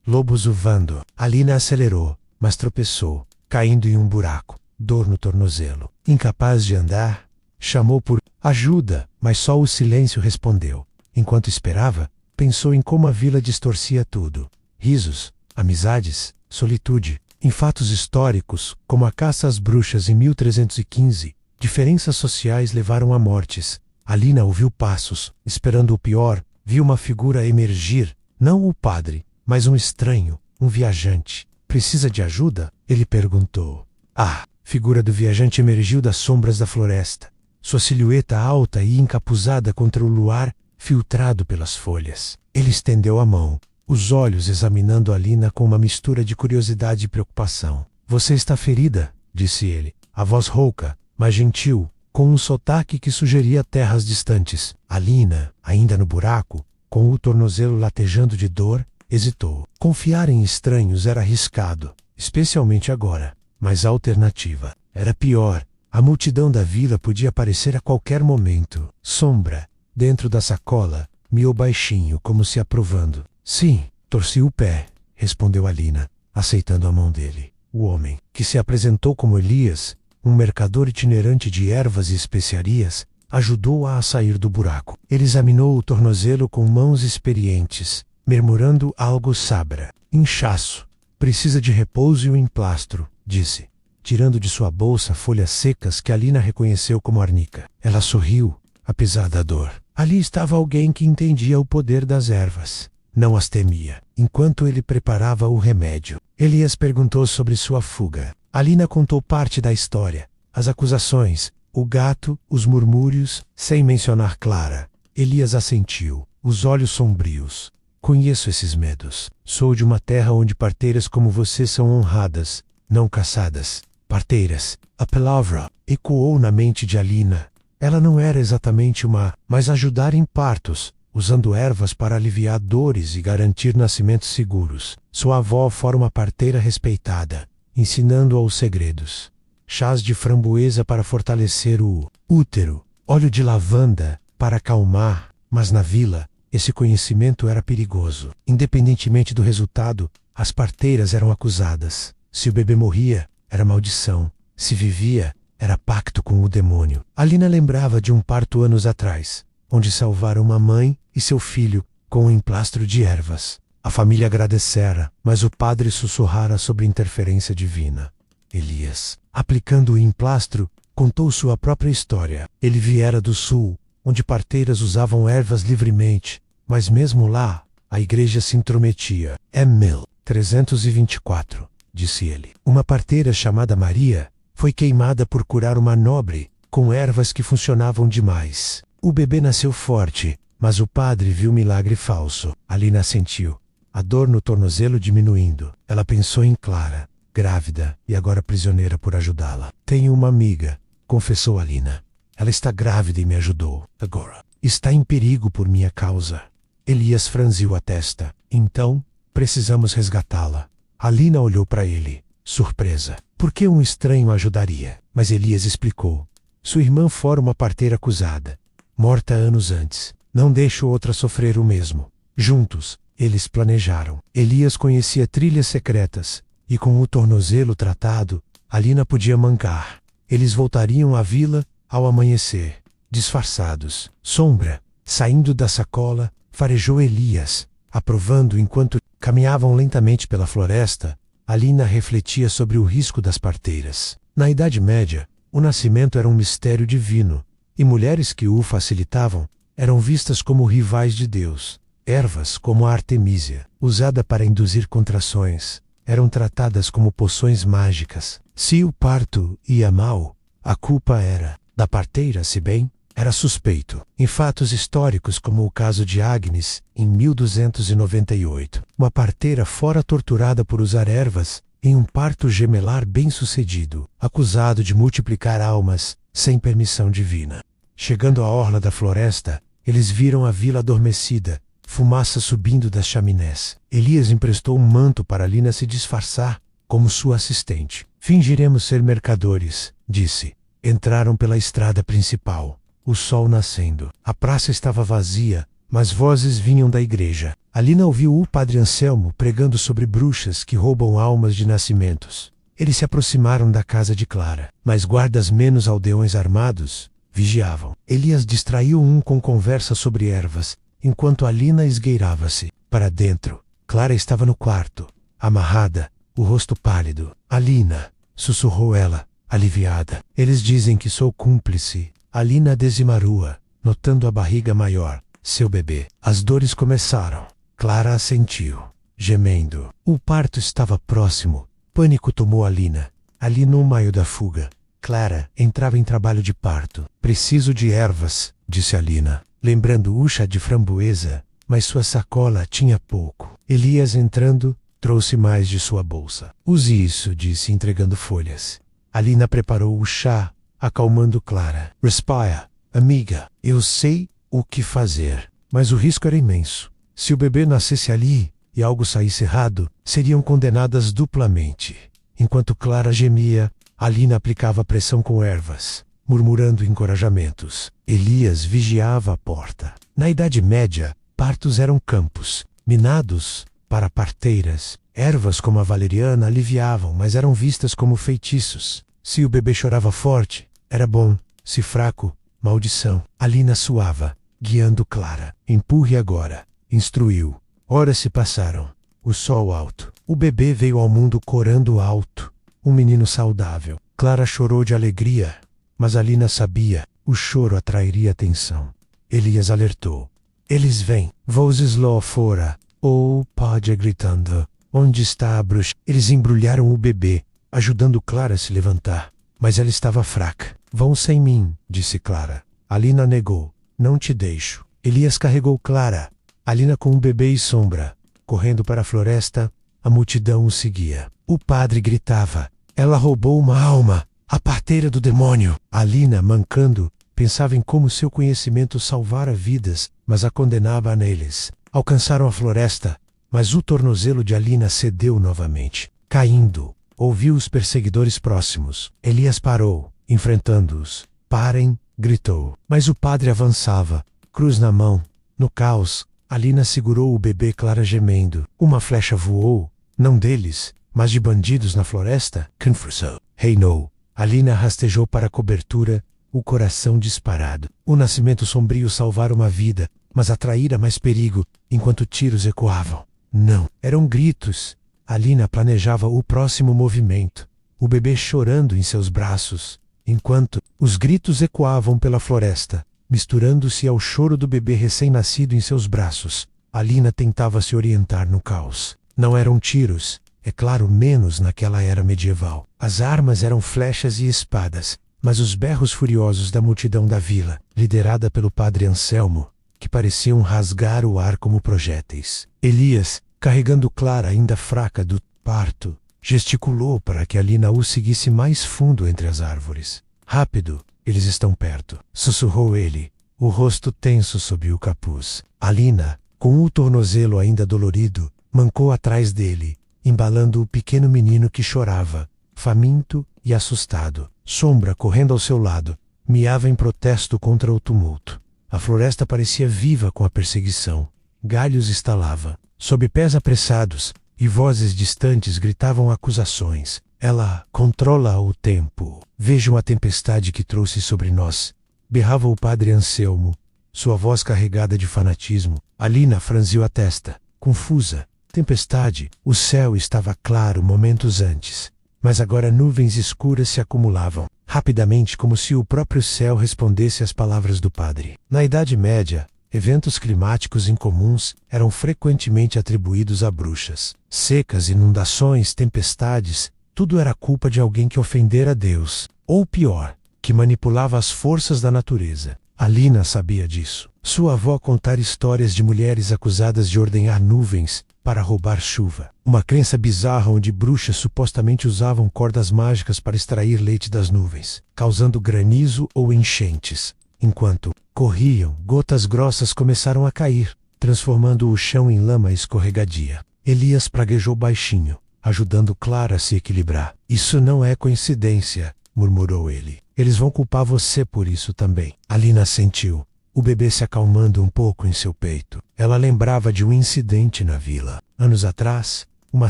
Lobos uvando. Alina acelerou, mas tropeçou, caindo em um buraco. Dor no tornozelo. Incapaz de andar, chamou por ajuda, mas só o silêncio respondeu. Enquanto esperava, pensou em como a vila distorcia tudo. Risos, amizades, solitude. Em fatos históricos, como a caça às bruxas em 1315, diferenças sociais levaram a mortes. Alina ouviu passos. Esperando o pior, viu uma figura emergir. Não o padre, mas um estranho, um viajante. Precisa de ajuda? Ele perguntou. A figura do viajante emergiu das sombras da floresta. Sua silhueta alta e encapuzada contra o luar, filtrado pelas folhas. Ele estendeu a mão, os olhos examinando Alina com uma mistura de curiosidade e preocupação. Você está ferida, disse ele. A voz rouca, mas gentil, com um sotaque que sugeria terras distantes. Alina, ainda no buraco, com o tornozelo latejando de dor, hesitou. Confiar em estranhos era arriscado, especialmente agora. Mas a alternativa era pior. A multidão da vila podia aparecer a qualquer momento. Sombra, dentro da sacola, miou baixinho, como se aprovando. Sim, torci o pé, respondeu Alina, aceitando a mão dele. O homem, que se apresentou como Elias, um mercador itinerante de ervas e especiarias, ajudou-a a sair do buraco. Ele examinou o tornozelo com mãos experientes, murmurando algo sabra. Inchaço. Precisa de repouso e um emplastro, disse, tirando de sua bolsa folhas secas que Alina reconheceu como arnica. Ela sorriu, apesar da dor. Ali estava alguém que entendia o poder das ervas. Não as temia. Enquanto ele preparava o remédio, Elias perguntou sobre sua fuga. Alina contou parte da história. As acusações, o gato, os murmúrios, sem mencionar Clara. Elias assentiu, os olhos sombrios. Conheço esses medos. Sou de uma terra onde parteiras como você são honradas, não caçadas. Parteiras. A palavra ecoou na mente de Alina. Ela não era exatamente mas ajudar em partos, usando ervas para aliviar dores e garantir nascimentos seguros. Sua avó fora uma parteira respeitada, ensinando-a os segredos. Chás de framboesa para fortalecer o útero, óleo de lavanda para acalmar, mas na vila, esse conhecimento era perigoso. Independentemente do resultado, as parteiras eram acusadas. Se o bebê morria, era maldição. Se vivia, era pacto com o demônio. Alina lembrava de um parto anos atrás, onde salvaram uma mãe e seu filho com um emplastro de ervas. A família agradecera, mas o padre sussurrara sobre interferência divina. Elias, aplicando o emplastro, contou sua própria história. Ele viera do sul, onde parteiras usavam ervas livremente, mas mesmo lá, a igreja se intrometia. É 1324, disse ele. Uma parteira chamada Maria foi queimada por curar uma nobre, com ervas que funcionavam demais. O bebê nasceu forte, mas o padre viu milagre falso. Alina sentiu, a dor no tornozelo diminuindo. Ela pensou em Clara, grávida e agora prisioneira por ajudá-la. Tenho uma amiga, confessou Alina. Ela está grávida e me ajudou. Agora, está em perigo por minha causa. Elias franziu a testa. Então, precisamos resgatá-la. Alina olhou para ele, surpresa. Por que um estranho ajudaria? Mas Elias explicou. Sua irmã fora uma parteira acusada, morta anos antes. Não deixo outra sofrer o mesmo. Juntos, eles planejaram. Elias conhecia trilhas secretas, e com o tornozelo tratado, Alina podia mancar. Eles voltariam à vila ao amanhecer, disfarçados. Sombra, saindo da sacola, farejou Elias, aprovando enquanto caminhavam lentamente pela floresta. Alina refletia sobre o risco das parteiras. Na Idade Média, o nascimento era um mistério divino, e mulheres que o facilitavam eram vistas como rivais de Deus. Ervas como a artemísia, usada para induzir contrações, eram tratadas como poções mágicas. Se o parto ia mal, a culpa era da parteira, se bem, era suspeito. Em fatos históricos como o caso de Agnes, em 1298, uma parteira fora torturada por usar ervas em um parto gemelar bem-sucedido, acusado de multiplicar almas sem permissão divina. Chegando à orla da floresta, eles viram a vila adormecida, fumaça subindo das chaminés. Elias emprestou um manto para Alina se disfarçar como sua assistente. Fingiremos ser mercadores, disse. Entraram pela estrada principal. O sol nascendo. A praça estava vazia, mas vozes vinham da igreja. Alina ouviu o padre Anselmo pregando sobre bruxas que roubam almas de nascimentos. Eles se aproximaram da casa de Clara, mas guardas menos aldeões armados vigiavam. Elias distraiu um com conversa sobre ervas, enquanto Alina esgueirava-se. Para dentro, Clara estava no quarto, amarrada, o rosto pálido. Alina, sussurrou ela, aliviada. Eles dizem que sou cúmplice. Alina desmarua, notando a barriga maior. Seu bebê. As dores começaram. Clara assentiu, gemendo. O parto estava próximo. Pânico tomou Alina. Ali no meio da fuga, Clara entrava em trabalho de parto. Preciso de ervas, disse Alina, lembrando o chá de framboesa, mas sua sacola tinha pouco. Elias entrando, trouxe mais de sua bolsa. Use isso, disse, entregando folhas. Alina preparou o chá, acalmando Clara. Respira, amiga. Eu sei o que fazer. Mas o risco era imenso. Se o bebê nascesse ali e algo saísse errado, seriam condenadas duplamente. Enquanto Clara gemia, Alina aplicava pressão com ervas, murmurando encorajamentos. Elias vigiava a porta. Na Idade Média, partos eram campos, minados para parteiras. Ervas como a valeriana aliviavam, mas eram vistas como feitiços. Se o bebê chorava forte, era bom. Se fraco, maldição. Alina suava, guiando Clara. Empurre agora, instruiu. Horas se passaram. O sol alto. O bebê veio ao mundo corando alto. Um menino saudável. Clara chorou de alegria, mas Alina sabia, o choro atrairia atenção. Elias alertou. Eles vêm. Vozes lá fora. O padre gritando. Onde está a bruxa? Eles embrulharam o bebê, ajudando Clara a se levantar. Mas ela estava fraca. Vão sem mim, disse Clara. Alina negou. Não te deixo. Elias carregou Clara. Alina com o bebê e Sombra. Correndo para a floresta, a multidão o seguia. O padre gritava. Ela roubou uma alma. A parteira do demônio. Alina, mancando, pensava em como seu conhecimento salvara vidas, mas a condenava a neles. Alcançaram a floresta, mas o tornozelo de Alina cedeu novamente. Caindo, ouviu os perseguidores próximos. Elias parou, enfrentando-os. Parem, gritou. Mas o padre avançava, cruz na mão. No caos, Alina segurou o bebê, Clara gemendo. Uma flecha voou, não deles, mas de bandidos na floresta. Confusão reinou. Alina rastejou para a cobertura, o coração disparado. O nascimento sombrio salvara uma vida, mas atraíra mais perigo, enquanto tiros ecoavam. Não, eram gritos. Alina planejava o próximo movimento. O bebê chorando em seus braços, enquanto os gritos ecoavam pela floresta, misturando-se ao choro do bebê recém-nascido em seus braços. Alina tentava se orientar no caos. Não eram tiros, é claro, menos naquela era medieval. As armas eram flechas e espadas, mas os berros furiosos da multidão da vila, liderada pelo padre Anselmo, que pareciam rasgar o ar como projéteis. Elias, carregando Clara ainda fraca do parto, gesticulou para que Alina o seguisse mais fundo entre as árvores. Rápido, eles estão perto, sussurrou ele, o rosto tenso sob o capuz. Alina, com o tornozelo ainda dolorido, mancou atrás dele, embalando o pequeno menino que chorava, faminto e assustado. Sombra, correndo ao seu lado, miava em protesto contra o tumulto. A floresta parecia viva com a perseguição. Galhos estalava, sob pés apressados, e vozes distantes gritavam acusações. Ela controla o tempo. Vejam a tempestade que trouxe sobre nós, berrava o padre Anselmo, sua voz carregada de fanatismo. Alina franziu a testa, confusa. Tempestade, o céu estava claro momentos antes, mas agora nuvens escuras se acumulavam, rapidamente, como se o próprio céu respondesse às palavras do padre. Na Idade Média, eventos climáticos incomuns eram frequentemente atribuídos a bruxas. Secas, inundações, tempestades, tudo era culpa de alguém que ofendera Deus, ou pior, que manipulava as forças da natureza. Alina sabia disso. Sua avó contara histórias de mulheres acusadas de ordenhar nuvens para roubar chuva. Uma crença bizarra onde bruxas supostamente usavam cordas mágicas para extrair leite das nuvens, causando granizo ou enchentes. Enquanto corriam, gotas grossas começaram a cair, transformando o chão em lama escorregadia. Elias praguejou baixinho, ajudando Clara a se equilibrar. Isso não é coincidência, murmurou ele. Eles vão culpar você por isso também. Alina sentiu, o bebê se acalmando um pouco em seu peito. Ela lembrava de um incidente na vila. Anos atrás, uma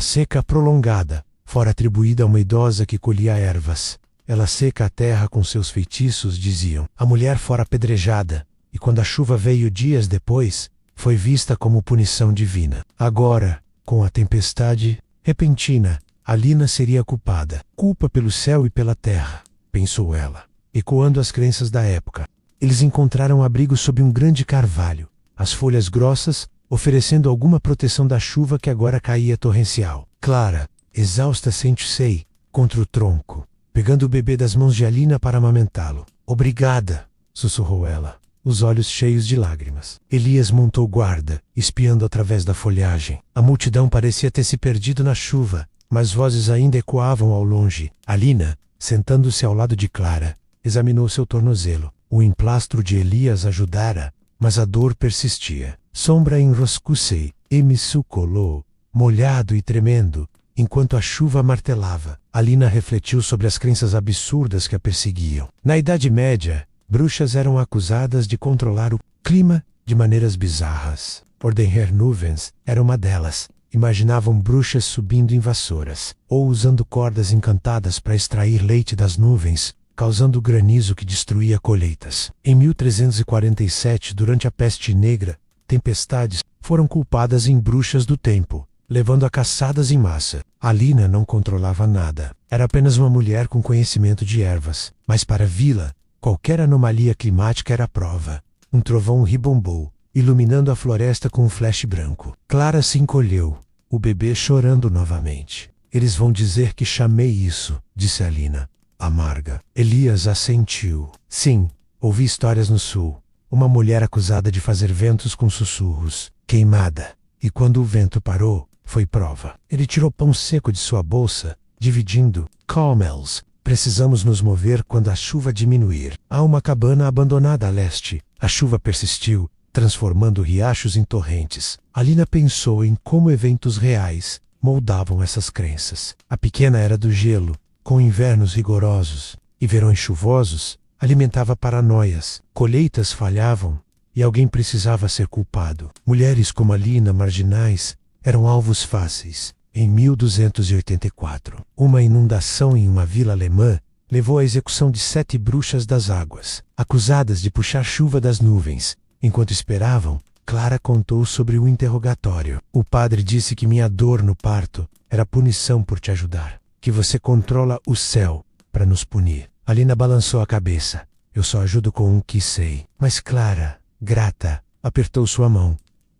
seca prolongada, fora atribuída a uma idosa que colhia ervas. Ela seca a terra com seus feitiços, diziam. A mulher fora apedrejada, e quando a chuva veio dias depois, foi vista como punição divina. Agora, com a tempestade repentina, Alina seria culpada. Culpa pelo céu e pela terra, pensou ela, ecoando as crenças da época. Eles encontraram abrigo sob um grande carvalho, as folhas grossas, oferecendo alguma proteção da chuva que agora caía torrencial. Clara, exausta, sente-se contra o tronco, pegando o bebê das mãos de Alina para amamentá-lo. Obrigada, sussurrou ela, os olhos cheios de lágrimas. Elias montou guarda, espiando através da folhagem. A multidão parecia ter se perdido na chuva, mas vozes ainda ecoavam ao longe. Alina, sentando-se ao lado de Clara, examinou seu tornozelo. O emplastro de Elias ajudara, mas a dor persistia. Sombra enroscou-se e me sucolou, molhado e tremendo, enquanto a chuva martelava. Alina refletiu sobre as crenças absurdas que a perseguiam. Na Idade Média, bruxas eram acusadas de controlar o clima de maneiras bizarras. Ordenhar nuvens era uma delas. Imaginavam bruxas subindo em vassouras, ou usando cordas encantadas para extrair leite das nuvens, causando granizo que destruía colheitas. Em 1347, durante a Peste Negra, tempestades foram culpadas em bruxas do tempo, levando a caçadas em massa. Alina não controlava nada. Era apenas uma mulher com conhecimento de ervas. Mas para a vila, qualquer anomalia climática era prova. Um trovão ribombou, iluminando a floresta com um flash branco. Clara se encolheu, o bebê chorando novamente. Eles vão dizer que chamei isso, disse Alina, amarga. Elias assentiu. Sim, ouvi histórias no sul. Uma mulher acusada de fazer ventos com sussurros, queimada. E quando o vento parou, foi prova. Ele tirou pão seco de sua bolsa, dividindo. Calmels, precisamos nos mover quando a chuva diminuir. Há uma cabana abandonada a leste. A chuva persistiu, transformando riachos em torrentes. Alina pensou em como eventos reais moldavam essas crenças. A pequena era do gelo, com invernos rigorosos e verões chuvosos, alimentava paranoias. Colheitas falhavam e alguém precisava ser culpado. Mulheres como Alina, marginais, eram alvos fáceis. Em 1284, uma inundação em uma vila alemã levou à execução de 7 bruxas das águas, acusadas de puxar chuva das nuvens. Enquanto esperavam, Clara contou sobre o interrogatório. O padre disse que minha dor no parto era punição por te ajudar, que você controla o céu para nos punir. Alina balançou a cabeça. Eu só ajudo com o que sei. Mas Clara, grata, apertou sua mão.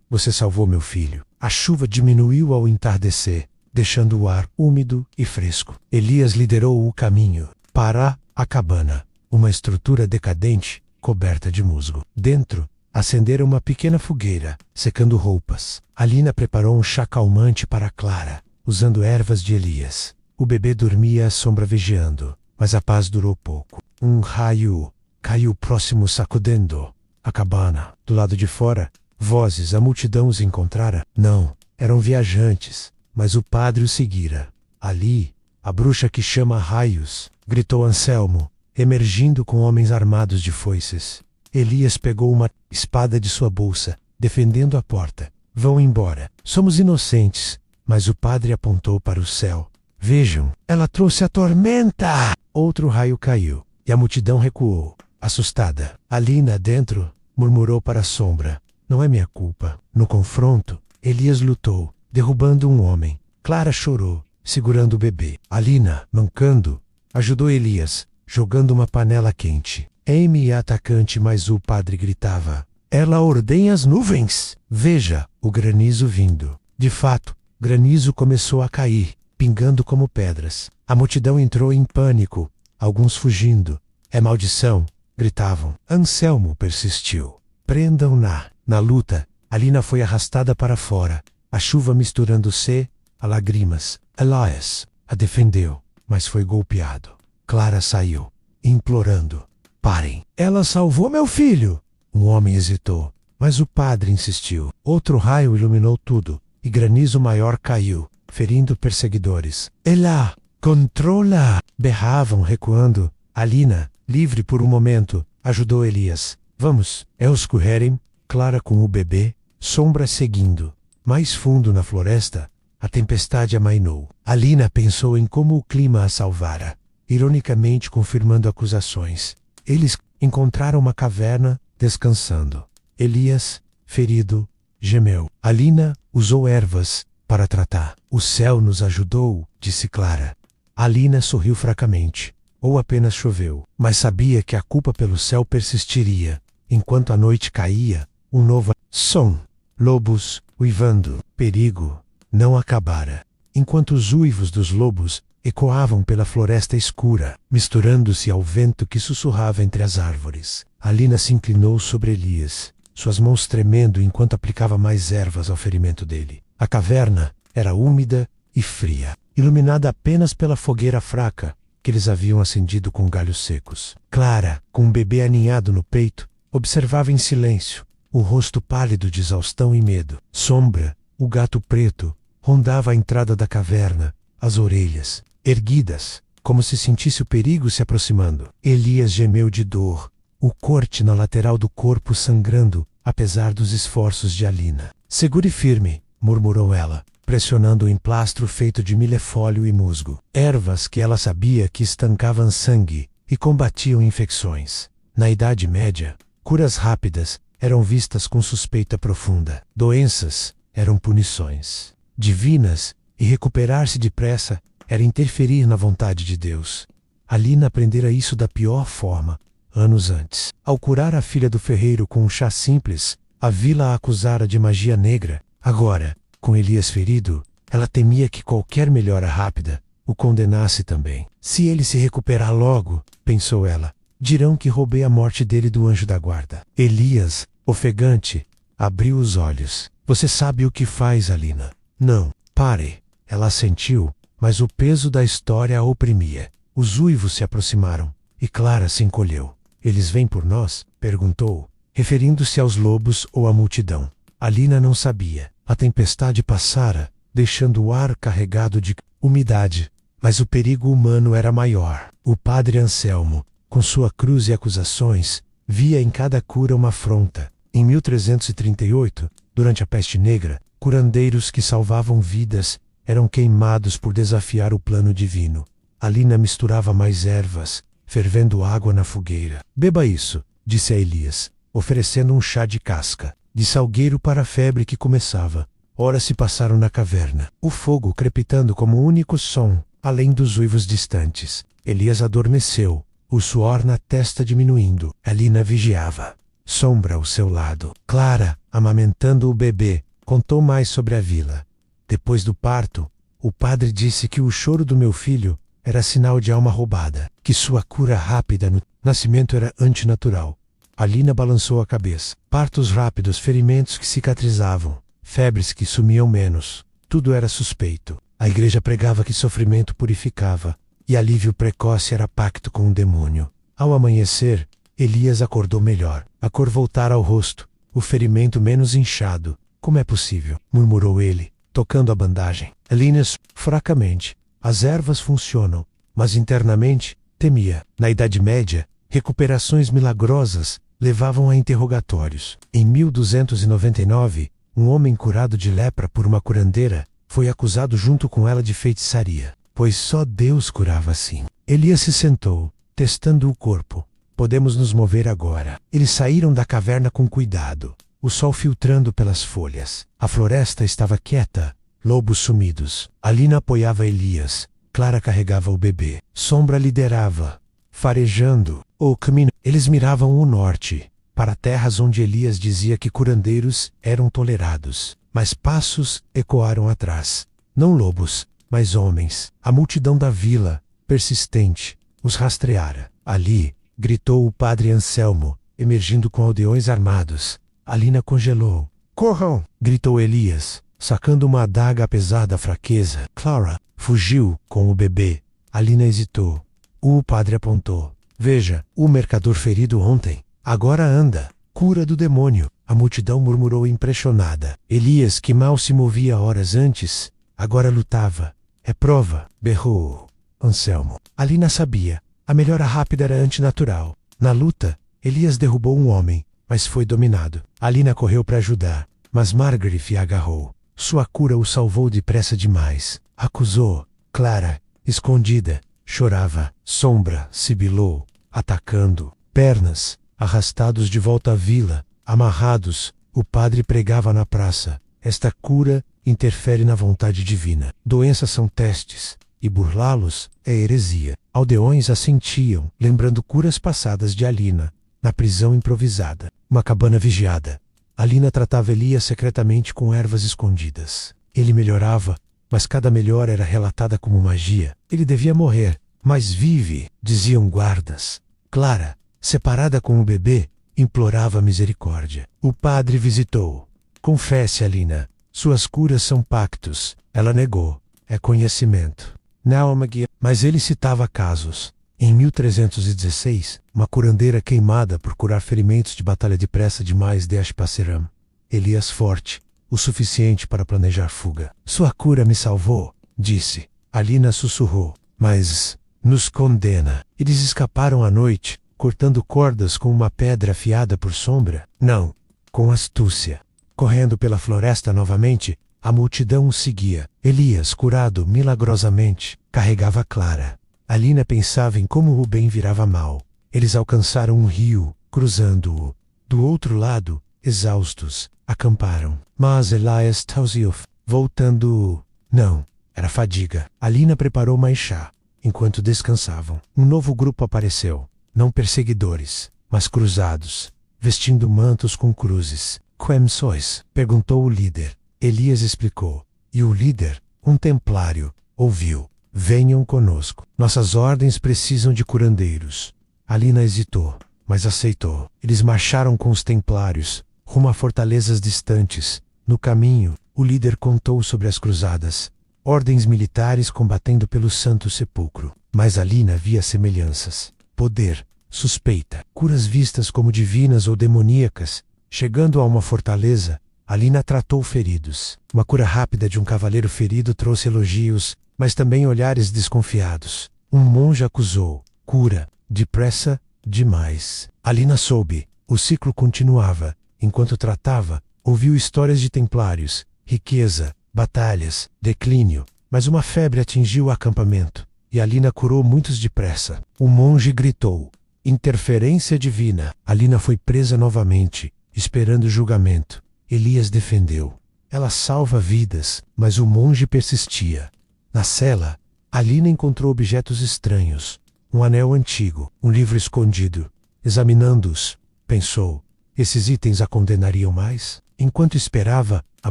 Você salvou meu filho. A chuva diminuiu ao entardecer, deixando o ar úmido e fresco. Elias liderou o caminho para a cabana, uma estrutura decadente coberta de musgo. Dentro, acenderam uma pequena fogueira, secando roupas. Alina preparou um chá calmante para Clara, usando ervas de Elias. O bebê dormia à sombra vigiando, mas a paz durou pouco. Um raio caiu próximo, sacudendo a cabana. Do lado de fora, vozes, a multidão os encontrara? Não, eram viajantes, mas o padre os seguira. Ali, a bruxa que chama raios, gritou Anselmo, emergindo com homens armados de foices. Elias pegou uma espada de sua bolsa, defendendo a porta. Vão embora. Somos inocentes. Mas o padre apontou para o céu. Vejam, ela trouxe a tormenta! Outro raio caiu, e a multidão recuou, assustada. Alina, dentro, murmurou para a sombra. Não é minha culpa. No confronto, Elias lutou, derrubando um homem. Clara chorou, segurando o bebê. Alina, mancando, ajudou Elias, jogando uma panela quente. Amy é atacante, mas o padre gritava. Ela ordenha as nuvens! Veja, o granizo vindo. De fato, granizo começou a cair, pingando como pedras. A multidão entrou em pânico, alguns fugindo. É maldição! Gritavam. Anselmo persistiu. Prendam-na! Na luta, Alina foi arrastada para fora, a chuva misturando-se a lágrimas. Elias a defendeu, mas foi golpeado. Clara saiu, implorando. Parem! Ela salvou meu filho! Um homem hesitou, mas o padre insistiu. Outro raio iluminou tudo, e granizo maior caiu, ferindo perseguidores. Ela controla! Berravam, recuando. Alina, livre por um momento, ajudou Elias. Vamos! Eles correrem, Clara com o bebê, sombra seguindo. Mais fundo na floresta, a tempestade amainou. Alina pensou em como o clima a salvara, ironicamente confirmando acusações. Eles encontraram uma caverna, descansando. Elias, ferido, gemeu. Alina usou ervas para tratar. O céu nos ajudou, disse Clara. Alina sorriu fracamente. Ou apenas choveu. Mas sabia que a culpa pelo céu persistiria. Enquanto a noite caía, um novo som. Lobos, uivando. Perigo não acabara. Enquanto os uivos dos lobos ecoavam pela floresta escura, misturando-se ao vento que sussurrava entre as árvores. Alina se inclinou sobre Elias, suas mãos tremendo enquanto aplicava mais ervas ao ferimento dele. A caverna era úmida e fria, iluminada apenas pela fogueira fraca que eles haviam acendido com galhos secos. Clara, com um bebê aninhado no peito, observava em silêncio, o rosto pálido de exaustão e medo. Sombra, o gato preto, rondava a entrada da caverna, as orelhas erguidas, como se sentisse o perigo se aproximando. Elias gemeu de dor, o corte na lateral do corpo sangrando, apesar dos esforços de Alina. Segure firme, murmurou ela, pressionando o emplastro feito de milefólio e musgo. Ervas que ela sabia que estancavam sangue e combatiam infecções. Na Idade Média, curas rápidas eram vistas com suspeita profunda. Doenças eram punições divinas, e recuperar-se depressa era interferir na vontade de Deus. Alina aprendera isso da pior forma, anos antes. Ao curar a filha do ferreiro com um chá simples, a vila a acusara de magia negra. Agora, com Elias ferido, ela temia que qualquer melhora rápida o condenasse também. Se ele se recuperar logo, pensou ela, dirão que roubei a morte dele do anjo da guarda. Elias, ofegante, abriu os olhos. Você sabe o que faz, Alina? Não, pare. Ela assentiu, mas o peso da história a oprimia. Os uivos se aproximaram, e Clara se encolheu. Eles vêm por nós? Perguntou, referindo-se aos lobos ou à multidão. Alina não sabia. A tempestade passara, deixando o ar carregado de umidade. Mas o perigo humano era maior. O padre Anselmo, com sua cruz e acusações, via em cada cura uma afronta. Em 1338, durante a peste negra, curandeiros que salvavam vidas eram queimados por desafiar o plano divino. Alina misturava mais ervas, fervendo água na fogueira. Beba isso, disse a Elias, oferecendo um chá de casca, de salgueiro para a febre que começava. Horas se passaram na caverna, o fogo crepitando como único som, além dos uivos distantes. Elias adormeceu, o suor na testa diminuindo. Alina vigiava. Sombra ao seu lado. Clara, amamentando o bebê, contou mais sobre a vila. Depois do parto, o padre disse que o choro do meu filho era sinal de alma roubada, que sua cura rápida no nascimento era antinatural. Alina balançou a cabeça. Partos rápidos, ferimentos que cicatrizavam, febres que sumiam menos. Tudo era suspeito. A igreja pregava que sofrimento purificava, e alívio precoce era pacto com o demônio. Ao amanhecer, Elias acordou melhor. A cor voltara ao rosto, o ferimento menos inchado. Como é possível? Murmurou ele, tocando a bandagem. Alina, fracamente. As ervas funcionam, mas internamente, temia. Na Idade Média, recuperações milagrosas levavam a interrogatórios. Em 1299, um homem curado de lepra por uma curandeira foi acusado junto com ela de feitiçaria, pois só Deus curava assim. Elias se sentou, testando o corpo. Podemos nos mover agora. Eles saíram da caverna com cuidado, o sol filtrando pelas folhas. A floresta estava quieta, lobos sumidos. Alina apoiava Elias, Clara carregava o bebê. Sombra liderava, farejando o caminho. Eles miravam o norte, para terras onde Elias dizia que curandeiros eram tolerados. Mas passos ecoaram atrás. Não lobos, mas homens. A multidão da vila, persistente, os rastreara. Ali, gritou o padre Anselmo, emergindo com aldeões armados. Alina congelou. Corram! Gritou Elias, sacando uma adaga apesar da fraqueza. Clara fugiu com o bebê. Alina hesitou. O padre apontou. Veja, o mercador ferido ontem. Agora anda. Cura do demônio. A multidão murmurou impressionada. Elias, que mal se movia horas antes, agora lutava. É prova, berrou Anselmo. Alina sabia. A melhora rápida era antinatural. Na luta, Elias derrubou um homem, mas foi dominado. Alina correu para ajudar, mas Margaret a agarrou. Sua cura o salvou depressa demais. Acusou. Clara, escondida, chorava. Sombra sibilou, atacando. Pernas, arrastados de volta à vila, amarrados, o padre pregava na praça. Esta cura interfere na vontade divina. Doenças são testes, e burlá-los é heresia. Aldeões assentiam, lembrando curas passadas de Alina, na prisão improvisada. Uma cabana vigiada. Alina tratava Elias secretamente com ervas escondidas. Ele melhorava, mas cada melhora era relatada como magia. Ele devia morrer, mas vive, diziam guardas. Clara, separada com o bebê, implorava misericórdia. O padre visitou. Confesse, Alina. Suas curas são pactos. Ela negou. É conhecimento. Não, mas ele citava casos. Em 1316, uma curandeira queimada por curar ferimentos de batalha depressa demais de Ashpaceram. Elias forte, o suficiente para planejar fuga. Sua cura me salvou, disse. Alina sussurrou. Mas nos condena. Eles escaparam à noite, cortando cordas com uma pedra afiada por Sombra? Não, com astúcia. Correndo pela floresta novamente, a multidão o seguia. Elias, curado milagrosamente, carregava Clara. Alina pensava em como o bem virava mal. Eles alcançaram um rio, cruzando-o. Do outro lado, exaustos, acamparam. Mas Elias Tauziuf, voltando... Não, era fadiga. Alina preparou mais chá. Enquanto descansavam, um novo grupo apareceu. não perseguidores, mas cruzados, vestindo mantos com cruzes. Quem sois? Perguntou o líder. Elias explicou. E o líder, um templário, ouviu. Venham conosco. Nossas ordens precisam de curandeiros. Alina hesitou, mas aceitou. Eles marcharam com os templários, rumo a fortalezas distantes. No caminho, o líder contou sobre as cruzadas, ordens militares combatendo pelo Santo Sepulcro. Mas Alina via semelhanças. Poder, suspeita, curas vistas como divinas ou demoníacas. Chegando a uma fortaleza, Alina tratou feridos. Uma cura rápida de um cavaleiro ferido trouxe elogios, mas também olhares desconfiados. Um monge acusou. Cura, depressa, demais. Alina soube. O ciclo continuava. Enquanto tratava, ouviu histórias de templários, riqueza, batalhas, declínio. Mas uma febre atingiu o acampamento, e Alina curou muitos depressa. O monge gritou. Interferência divina. Alina foi presa novamente, esperando julgamento. Elias defendeu. Ela salva vidas, mas o monge persistia. Na cela, Alina encontrou objetos estranhos. Um anel antigo, um livro escondido. Examinando-os, pensou, esses itens a condenariam mais? Enquanto esperava, a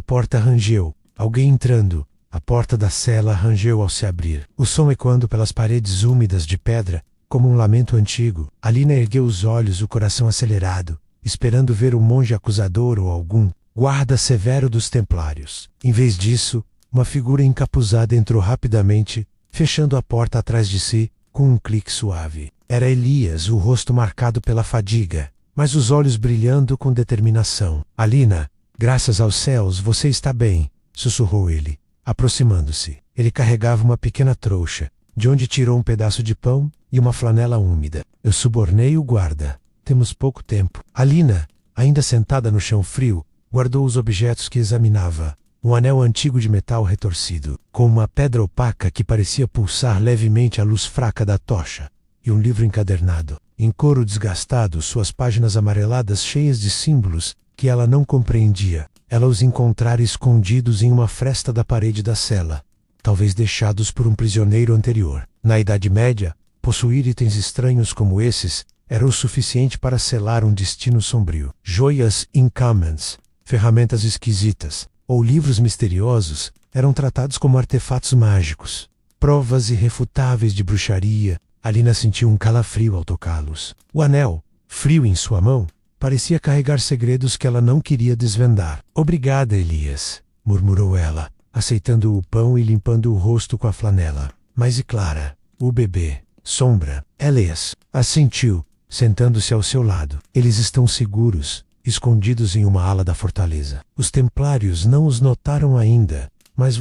porta rangeu. Alguém entrando. A porta da cela rangeu ao se abrir. O som ecoando pelas paredes úmidas de pedra, como um lamento antigo. Alina ergueu os olhos, o coração acelerado, esperando ver o monge acusador ou algum guarda severo dos templários. Em vez disso, uma figura encapuzada entrou rapidamente, fechando a porta atrás de si, com um clique suave. Era Elias, o rosto marcado pela fadiga, mas os olhos brilhando com determinação. Alina, graças aos céus, você está bem, sussurrou ele, aproximando-se. Ele carregava uma pequena trouxa, de onde tirou um pedaço de pão e uma flanela úmida. Eu subornei o guarda. Temos pouco tempo. Alina, ainda sentada no chão frio, guardou os objetos que examinava. Um anel antigo de metal retorcido, com uma pedra opaca que parecia pulsar levemente à luz fraca da tocha, e um livro encadernado, em couro desgastado, suas páginas amareladas cheias de símbolos que ela não compreendia. Ela os encontrara escondidos em uma fresta da parede da cela, talvez deixados por um prisioneiro anterior. Na Idade Média, possuir itens estranhos como esses era o suficiente para selar um destino sombrio. Joias incomuns, ferramentas esquisitas, ou livros misteriosos eram tratados como artefatos mágicos. Provas irrefutáveis de bruxaria. Alina sentiu um calafrio ao tocá-los. O anel, frio em sua mão, parecia carregar segredos que ela não queria desvendar. Obrigada, Elias, murmurou ela, aceitando o pão e limpando o rosto com a flanela. Mas e Clara? O bebê? Sombra? Elias assentiu, sentando-se ao seu lado. Eles estão seguros, escondidos em uma ala da fortaleza. Os templários não os notaram ainda, mas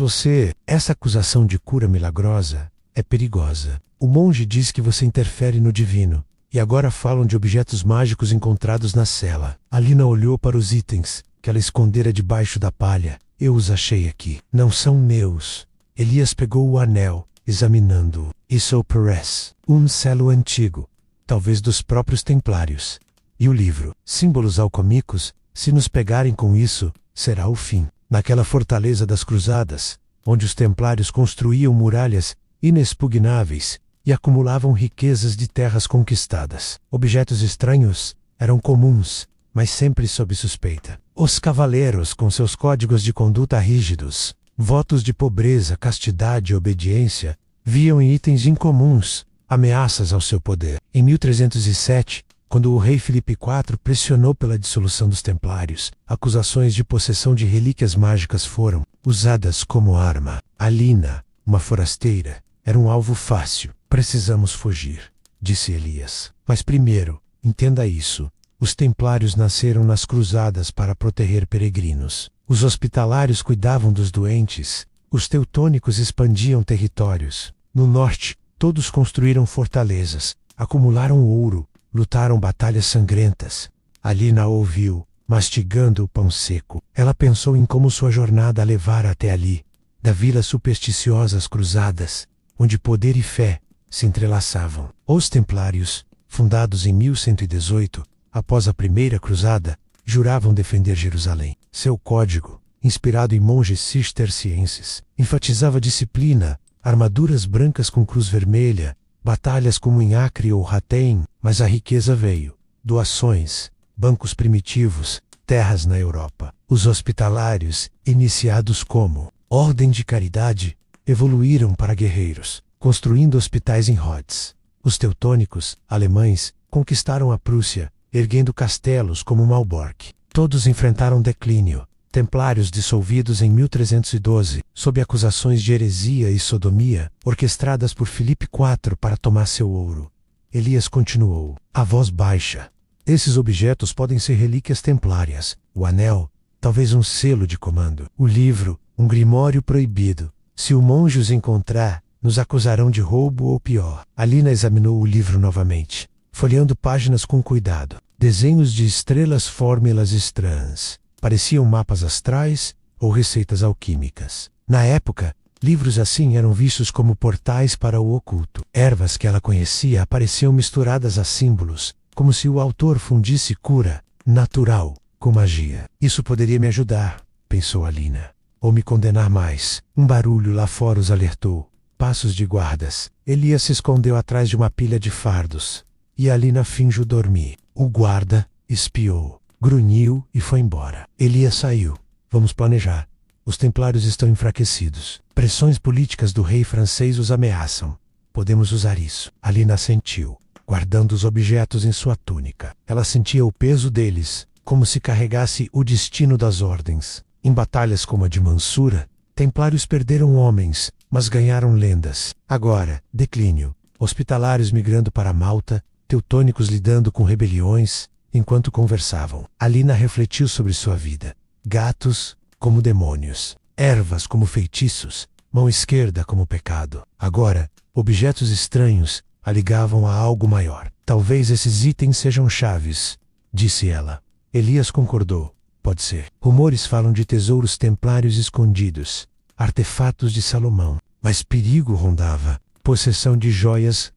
essa acusação de cura milagrosa é perigosa. O monge diz que você interfere no divino, e agora falam de objetos mágicos encontrados na cela. Alina olhou para os itens, que ela escondera debaixo da palha. Eu os achei aqui. Não são meus. Elias pegou o anel, examinando-o. Isso parece um selo antigo, talvez dos próprios templários. E o livro, símbolos alquímicos, se nos pegarem com isso, será o fim. Naquela fortaleza das cruzadas, onde os templários construíam muralhas inexpugnáveis e acumulavam riquezas de terras conquistadas. Objetos estranhos eram comuns, mas sempre sob suspeita. Os cavaleiros, com seus códigos de conduta rígidos, votos de pobreza, castidade e obediência, viam em itens incomuns ameaças ao seu poder. Em 1307, quando o rei Filipe IV pressionou pela dissolução dos templários, acusações de possessão de relíquias mágicas foram usadas como arma. Alina, uma forasteira, era um alvo fácil. Precisamos fugir, disse Elias. Mas primeiro, entenda isso. Os templários nasceram nas cruzadas para proteger peregrinos. Os hospitalários cuidavam dos doentes. Os teutônicos expandiam territórios. No norte, todos construíram fortalezas, acumularam ouro, lutaram batalhas sangrentas. Alina ouviu, mastigando o pão seco. Ela pensou em como sua jornada a levara até ali, da vila supersticiosa às cruzadas, onde poder e fé se entrelaçavam. Os templários, fundados em 1118, após a primeira cruzada, juravam defender Jerusalém. Seu código, inspirado em monges cistercienses, enfatizava disciplina, armaduras brancas com cruz vermelha batalhas como em Acre ou Hattin, mas a riqueza veio. Doações, bancos primitivos, terras na Europa. Os hospitalários, iniciados como ordem de caridade, evoluíram para guerreiros, construindo hospitais em Rhodes. Os teutônicos, alemães, conquistaram a Prússia, erguendo castelos como Malbork. Todos enfrentaram declínio. Templários dissolvidos em 1312, sob acusações de heresia e sodomia, orquestradas por Filipe IV para tomar seu ouro. Elias continuou, a voz baixa. Esses objetos podem ser relíquias templárias. O anel, talvez um selo de comando. O livro, um grimório proibido. Se o monge os encontrar, nos acusarão de roubo ou pior. Alina examinou o livro novamente, folheando páginas com cuidado. Desenhos de estrelas, fórmulas estranhas. Pareciam mapas astrais ou receitas alquímicas. Na época, livros assim eram vistos como portais para o oculto. Ervas que ela conhecia apareciam misturadas a símbolos, como se o autor fundisse cura natural com magia. Isso poderia me ajudar, pensou Alina, ou me condenar mais. Um barulho lá fora os alertou. Passos de guardas. Elias se escondeu atrás de uma pilha de fardos, e Alina fingiu dormir. O guarda espiou. Grunhiu e foi embora. Elias saiu. Vamos planejar. Os templários estão enfraquecidos. Pressões políticas do rei francês os ameaçam. Podemos usar isso. Alina assentiu, guardando os objetos em sua túnica. Ela sentia o peso deles, como se carregasse o destino das ordens. Em batalhas como a de Mansura, templários perderam homens, mas ganharam lendas. Agora, declínio. Hospitalários migrando para Malta, teutônicos lidando com rebeliões. Enquanto conversavam, Alina refletiu sobre sua vida. Gatos como demônios, ervas como feitiços, mão esquerda como pecado. Agora, objetos estranhos a ligavam a algo maior. Talvez esses itens sejam chaves, disse ela. Elias concordou. Pode ser. Rumores falam de tesouros templários escondidos, artefatos de Salomão. Mas perigo rondava. Possessão de joias,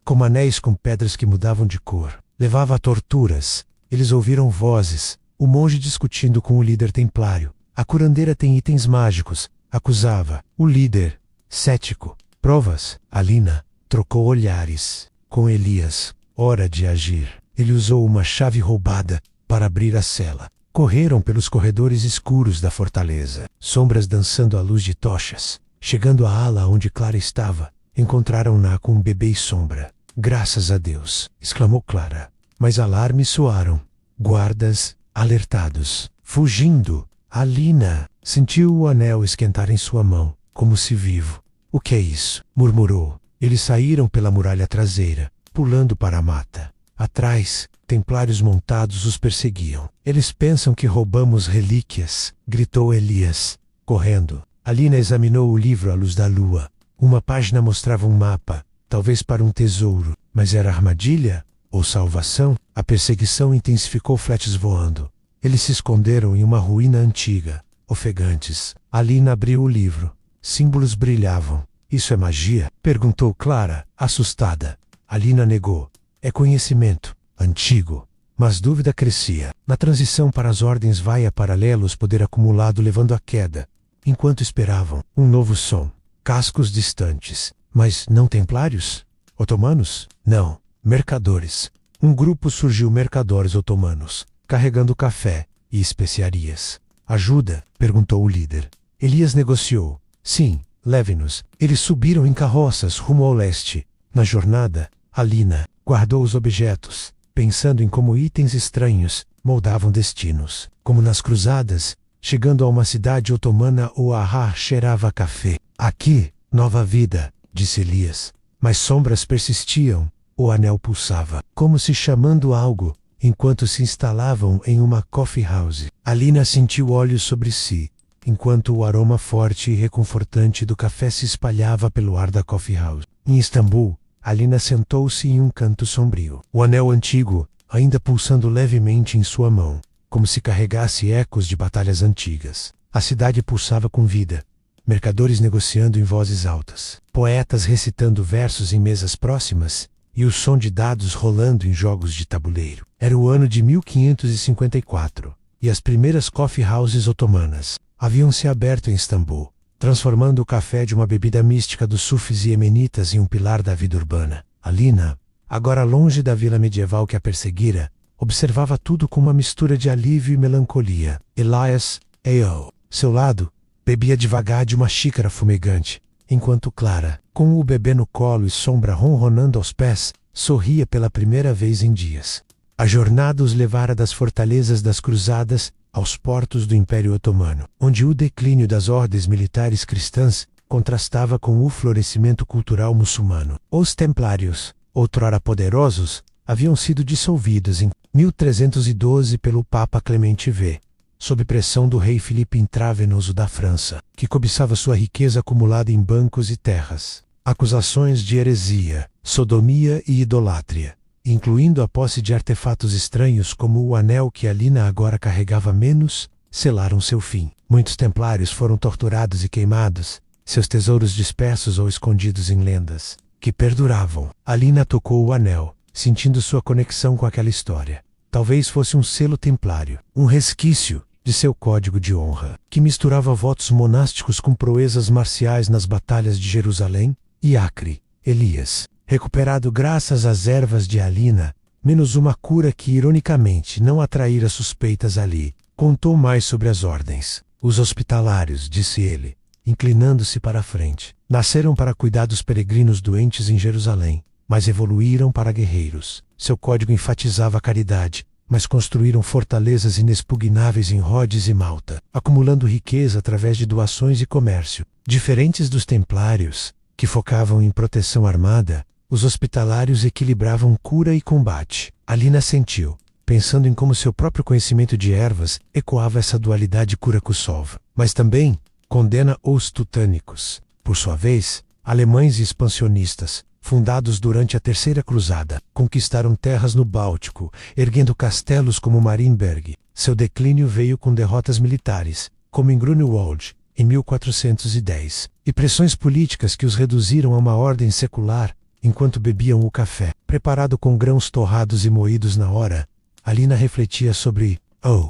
como anéis com pedras que mudavam de cor. Levava a torturas. Eles ouviram vozes. O monge discutindo com o líder templário. A curandeira tem itens mágicos, acusava. O líder, cético. Provas? Alina trocou olhares com Elias. Hora de agir. Ele usou uma chave roubada para abrir a cela. Correram pelos corredores escuros da fortaleza. Sombras dançando à luz de tochas. Chegando à ala onde Clara estava, encontraram-na com um bebê e sombra. Graças a Deus, exclamou Clara. Mas alarmes soaram. Guardas, alertados. Fugindo. Alina sentiu o anel esquentar em sua mão, como se vivo. O que é isso? Murmurou. Eles saíram pela muralha traseira, pulando para a mata. Atrás, templários montados os perseguiam. Eles pensam que roubamos relíquias, gritou Elias, correndo. Alina examinou o livro à luz da lua. Uma página mostrava um mapa. Talvez para um tesouro, mas era armadilha ou salvação? A perseguição intensificou, fletes voando. Eles se esconderam em uma ruína antiga, ofegantes. Alina abriu o livro. Símbolos brilhavam. Isso é magia? Perguntou Clara, assustada. Alina negou. É conhecimento, antigo. Mas dúvida crescia. Na transição para as ordens vaia paralelos, poder acumulado levando à queda. Enquanto esperavam, um novo som. Cascos distantes. Mas não templários? Otomanos? Não. Mercadores. Um grupo surgiu, mercadores otomanos, carregando café e especiarias. Ajuda? Perguntou o líder. Elias negociou. Sim, leve-nos. Eles subiram em carroças rumo ao leste. Na jornada, Alina guardou os objetos, pensando em como itens estranhos moldavam destinos. Como nas cruzadas, chegando a uma cidade otomana, o Ahá cheirava café. Aqui, nova vida, disse Elias. Mas sombras persistiam. O anel pulsava, como se chamando algo, enquanto se instalavam em uma coffee house. Alina sentiu olhos sobre si, enquanto o aroma forte e reconfortante do café se espalhava pelo ar da coffee house. Em Istambul, Alina sentou-se em um canto sombrio. O anel antigo, ainda pulsando levemente em sua mão, como se carregasse ecos de batalhas antigas. A cidade pulsava com vida. Mercadores negociando em vozes altas. Poetas recitando versos em mesas próximas. E o som de dados rolando em jogos de tabuleiro. Era o ano de 1554, e as primeiras coffee houses otomanas haviam se aberto em Istambul. transformando o café de uma bebida mística dos sufis e iemenitas em um pilar da vida urbana. Alina, agora longe da vila medieval que a perseguira, observava tudo com uma mistura de alívio e melancolia. Elias, ao seu lado, bebia devagar de uma xícara fumegante, enquanto Clara, com o bebê no colo e Sombra ronronando aos pés, sorria pela primeira vez em dias. A jornada os levara das fortalezas das cruzadas aos portos do Império Otomano, onde o declínio das ordens militares cristãs contrastava com o florescimento cultural muçulmano. Os templários, outrora poderosos, haviam sido dissolvidos em 1312 pelo Papa Clemente V, sob pressão do rei Filipe Intravenoso da França, que cobiçava sua riqueza acumulada em bancos e terras. Acusações de heresia, sodomia e idolatria, incluindo a posse de artefatos estranhos como o anel que Alina agora carregava menos, selaram seu fim. Muitos templários foram torturados e queimados, seus tesouros dispersos ou escondidos em lendas que perduravam. Alina tocou o anel, sentindo sua conexão com aquela história. Talvez fosse um selo templário, um resquício de seu código de honra, que misturava votos monásticos com proezas marciais nas batalhas de Jerusalém e Acre. Elias, recuperado graças às ervas de Alina, menos uma cura que ironicamente não atraíra suspeitas ali, contou mais sobre as ordens. Os hospitalários, disse ele, inclinando-se para a frente, nasceram para cuidar dos peregrinos doentes em Jerusalém, mas evoluíram para guerreiros. Seu código enfatizava a caridade, mas construíram fortalezas inexpugnáveis em Rhodes e Malta, acumulando riqueza através de doações e comércio. Diferentes dos templários, que focavam em proteção armada, os hospitalários equilibravam cura e combate. Alina sentiu, pensando em como seu próprio conhecimento de ervas ecoava essa dualidade cura-Kusov. Mas também condena os tutânicos, por sua vez, alemães e expansionistas, fundados durante a Terceira Cruzada, conquistaram terras no Báltico, erguendo castelos como Marienberg. Seu declínio veio com derrotas militares, como em Grunewald, em 1410, e pressões políticas que os reduziram a uma ordem secular, enquanto bebiam o café, preparado com grãos torrados e moídos na hora. Alina refletia sobre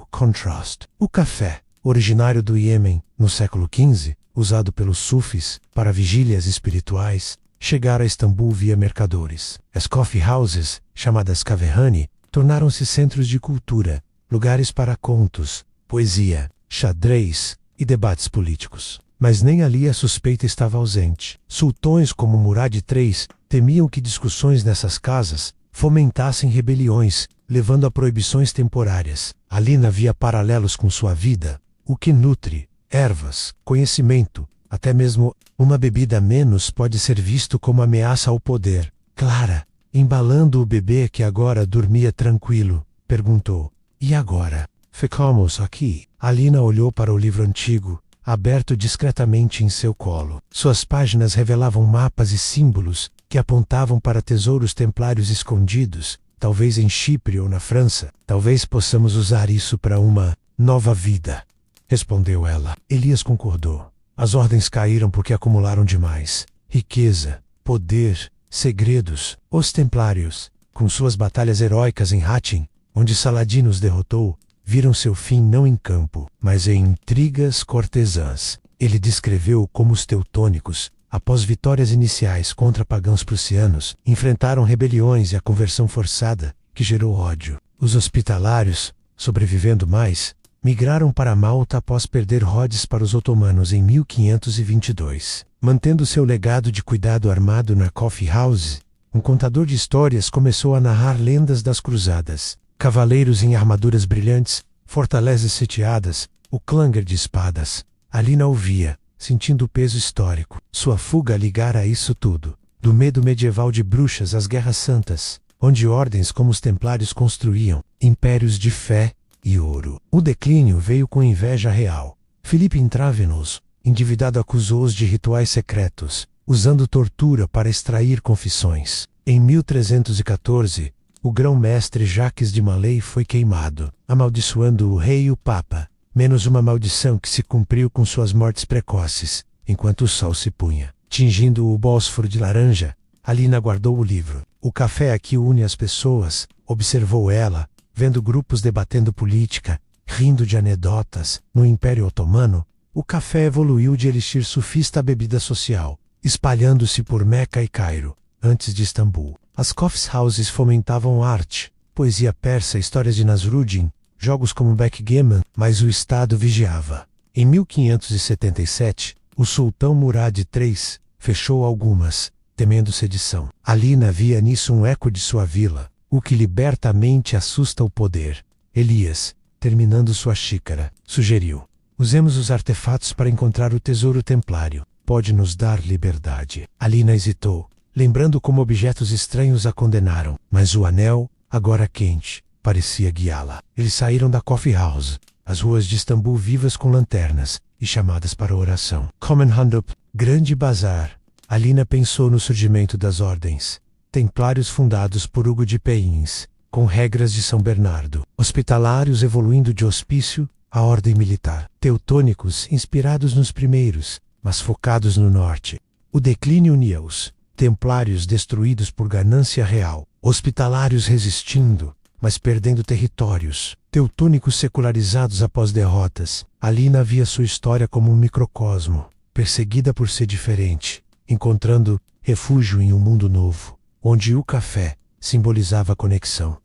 contrast. O café, originário do Iêmen, no século XV, usado pelos sufis para vigílias espirituais, chegara a Istambul via mercadores. As coffee houses, chamadas kaverhane, tornaram-se centros de cultura, lugares para contos, poesia, xadrez e debates políticos. Mas nem ali a suspeita estava ausente. Sultões como Murad III temiam que discussões nessas casas fomentassem rebeliões, levando a proibições temporárias. Alina via paralelos com sua vida, o que nutre ervas, conhecimento, até mesmo uma bebida a menos pode ser visto como ameaça ao poder. Clara, embalando o bebê que agora dormia tranquilo, perguntou: "E agora? Ficamos aqui?" Alina olhou para o livro antigo, aberto discretamente em seu colo. Suas páginas revelavam mapas e símbolos que apontavam para tesouros templários escondidos, talvez em Chipre ou na França. "Talvez possamos usar isso para uma nova vida", respondeu ela. Elias concordou. As ordens caíram porque acumularam demais. Riqueza, poder, segredos. Os templários, com suas batalhas heróicas em Hattin, onde Saladino os derrotou, viram seu fim não em campo, mas em intrigas cortesãs. Ele descreveu como os teutônicos, após vitórias iniciais contra pagãos prussianos, enfrentaram rebeliões e a conversão forçada, que gerou ódio. Os hospitalários, sobrevivendo mais, migraram para Malta após perder Rhodes para os otomanos em 1522. Mantendo seu legado de cuidado armado na coffee house, um contador de histórias começou a narrar lendas das cruzadas. Cavaleiros em armaduras brilhantes, fortalezas sitiadas, o clanger de espadas. Alina ouvia, sentindo o peso histórico. Sua fuga ligara a isso tudo, do medo medieval de bruxas às guerras santas, onde ordens como os templários construíam impérios de fé e ouro. O declínio veio com inveja real. Filipe Intravenoso, endividado, acusou-os de rituais secretos, usando tortura para extrair confissões. Em 1314, o grão-mestre Jacques de Malay foi queimado, amaldiçoando o rei e o papa, menos uma maldição que se cumpriu com suas mortes precoces, enquanto o sol se punha, tingindo o Bósforo de laranja. Alina guardou o livro. "O café aqui une as pessoas", observou ela, vendo grupos debatendo política, rindo de anedotas. No Império Otomano, o café evoluiu de elixir sufista a bebida social, espalhando-se por Meca e Cairo, antes de Istambul. As coffee houses fomentavam arte, poesia persa, histórias de Nasruddin, jogos como backgammon, mas o Estado vigiava. Em 1577, o sultão Murad III fechou algumas, temendo sedição. Alina via nisso um eco de sua vila. O que liberta a mente assusta o poder. Elias, terminando sua xícara, sugeriu: usemos os artefatos para encontrar o tesouro templário. Pode nos dar liberdade. Alina hesitou, lembrando como objetos estranhos a condenaram, mas o anel, agora quente, parecia guiá-la. Eles saíram da coffee house, as ruas de Istambul vivas com lanternas e chamadas para oração. Common Handup, grande bazar. Alina pensou no surgimento das ordens templários fundados por Hugo de Payens, com regras de São Bernardo. Hospitalários evoluindo de hospício a ordem militar. Teutônicos inspirados nos primeiros, mas focados no norte. O declínio unia-os. Templários destruídos por ganância real. Hospitalários resistindo, mas perdendo territórios. Teutônicos secularizados após derrotas. Alina via sua história como um microcosmo, perseguida por ser diferente, encontrando refúgio em um mundo novo, onde o café simbolizava a conexão.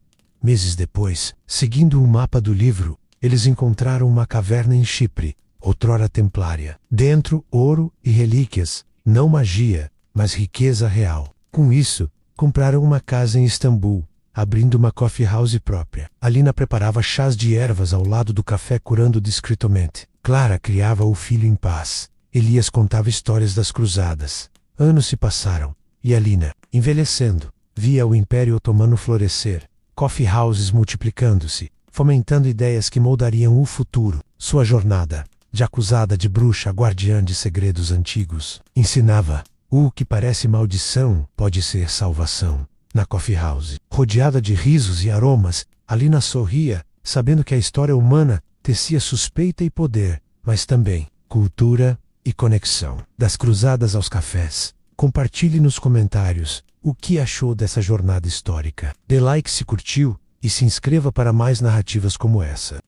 Meses depois, seguindo o mapa do livro, eles encontraram uma caverna em Chipre, outrora templária. Dentro, ouro e relíquias, não magia, mas riqueza real. Com isso, compraram uma casa em Istambul, abrindo uma coffee house própria. Alina preparava chás de ervas ao lado do café, curando discretamente. Clara criava o filho em paz. Elias contava histórias das cruzadas. Anos se passaram, e Alina, envelhecendo, via o Império Otomano florescer, coffee houses multiplicando-se, fomentando ideias que moldariam o futuro. Sua jornada, de acusada de bruxa a guardiã de segredos antigos, ensinava: o que parece maldição pode ser salvação. Na coffee house, rodeada de risos e aromas, Alina sorria, sabendo que a história humana tecia suspeita e poder, mas também cultura e conexão. Das cruzadas aos cafés. Compartilhe nos comentários o que achou dessa jornada histórica. Dê like se curtiu e se inscreva para mais narrativas como essa.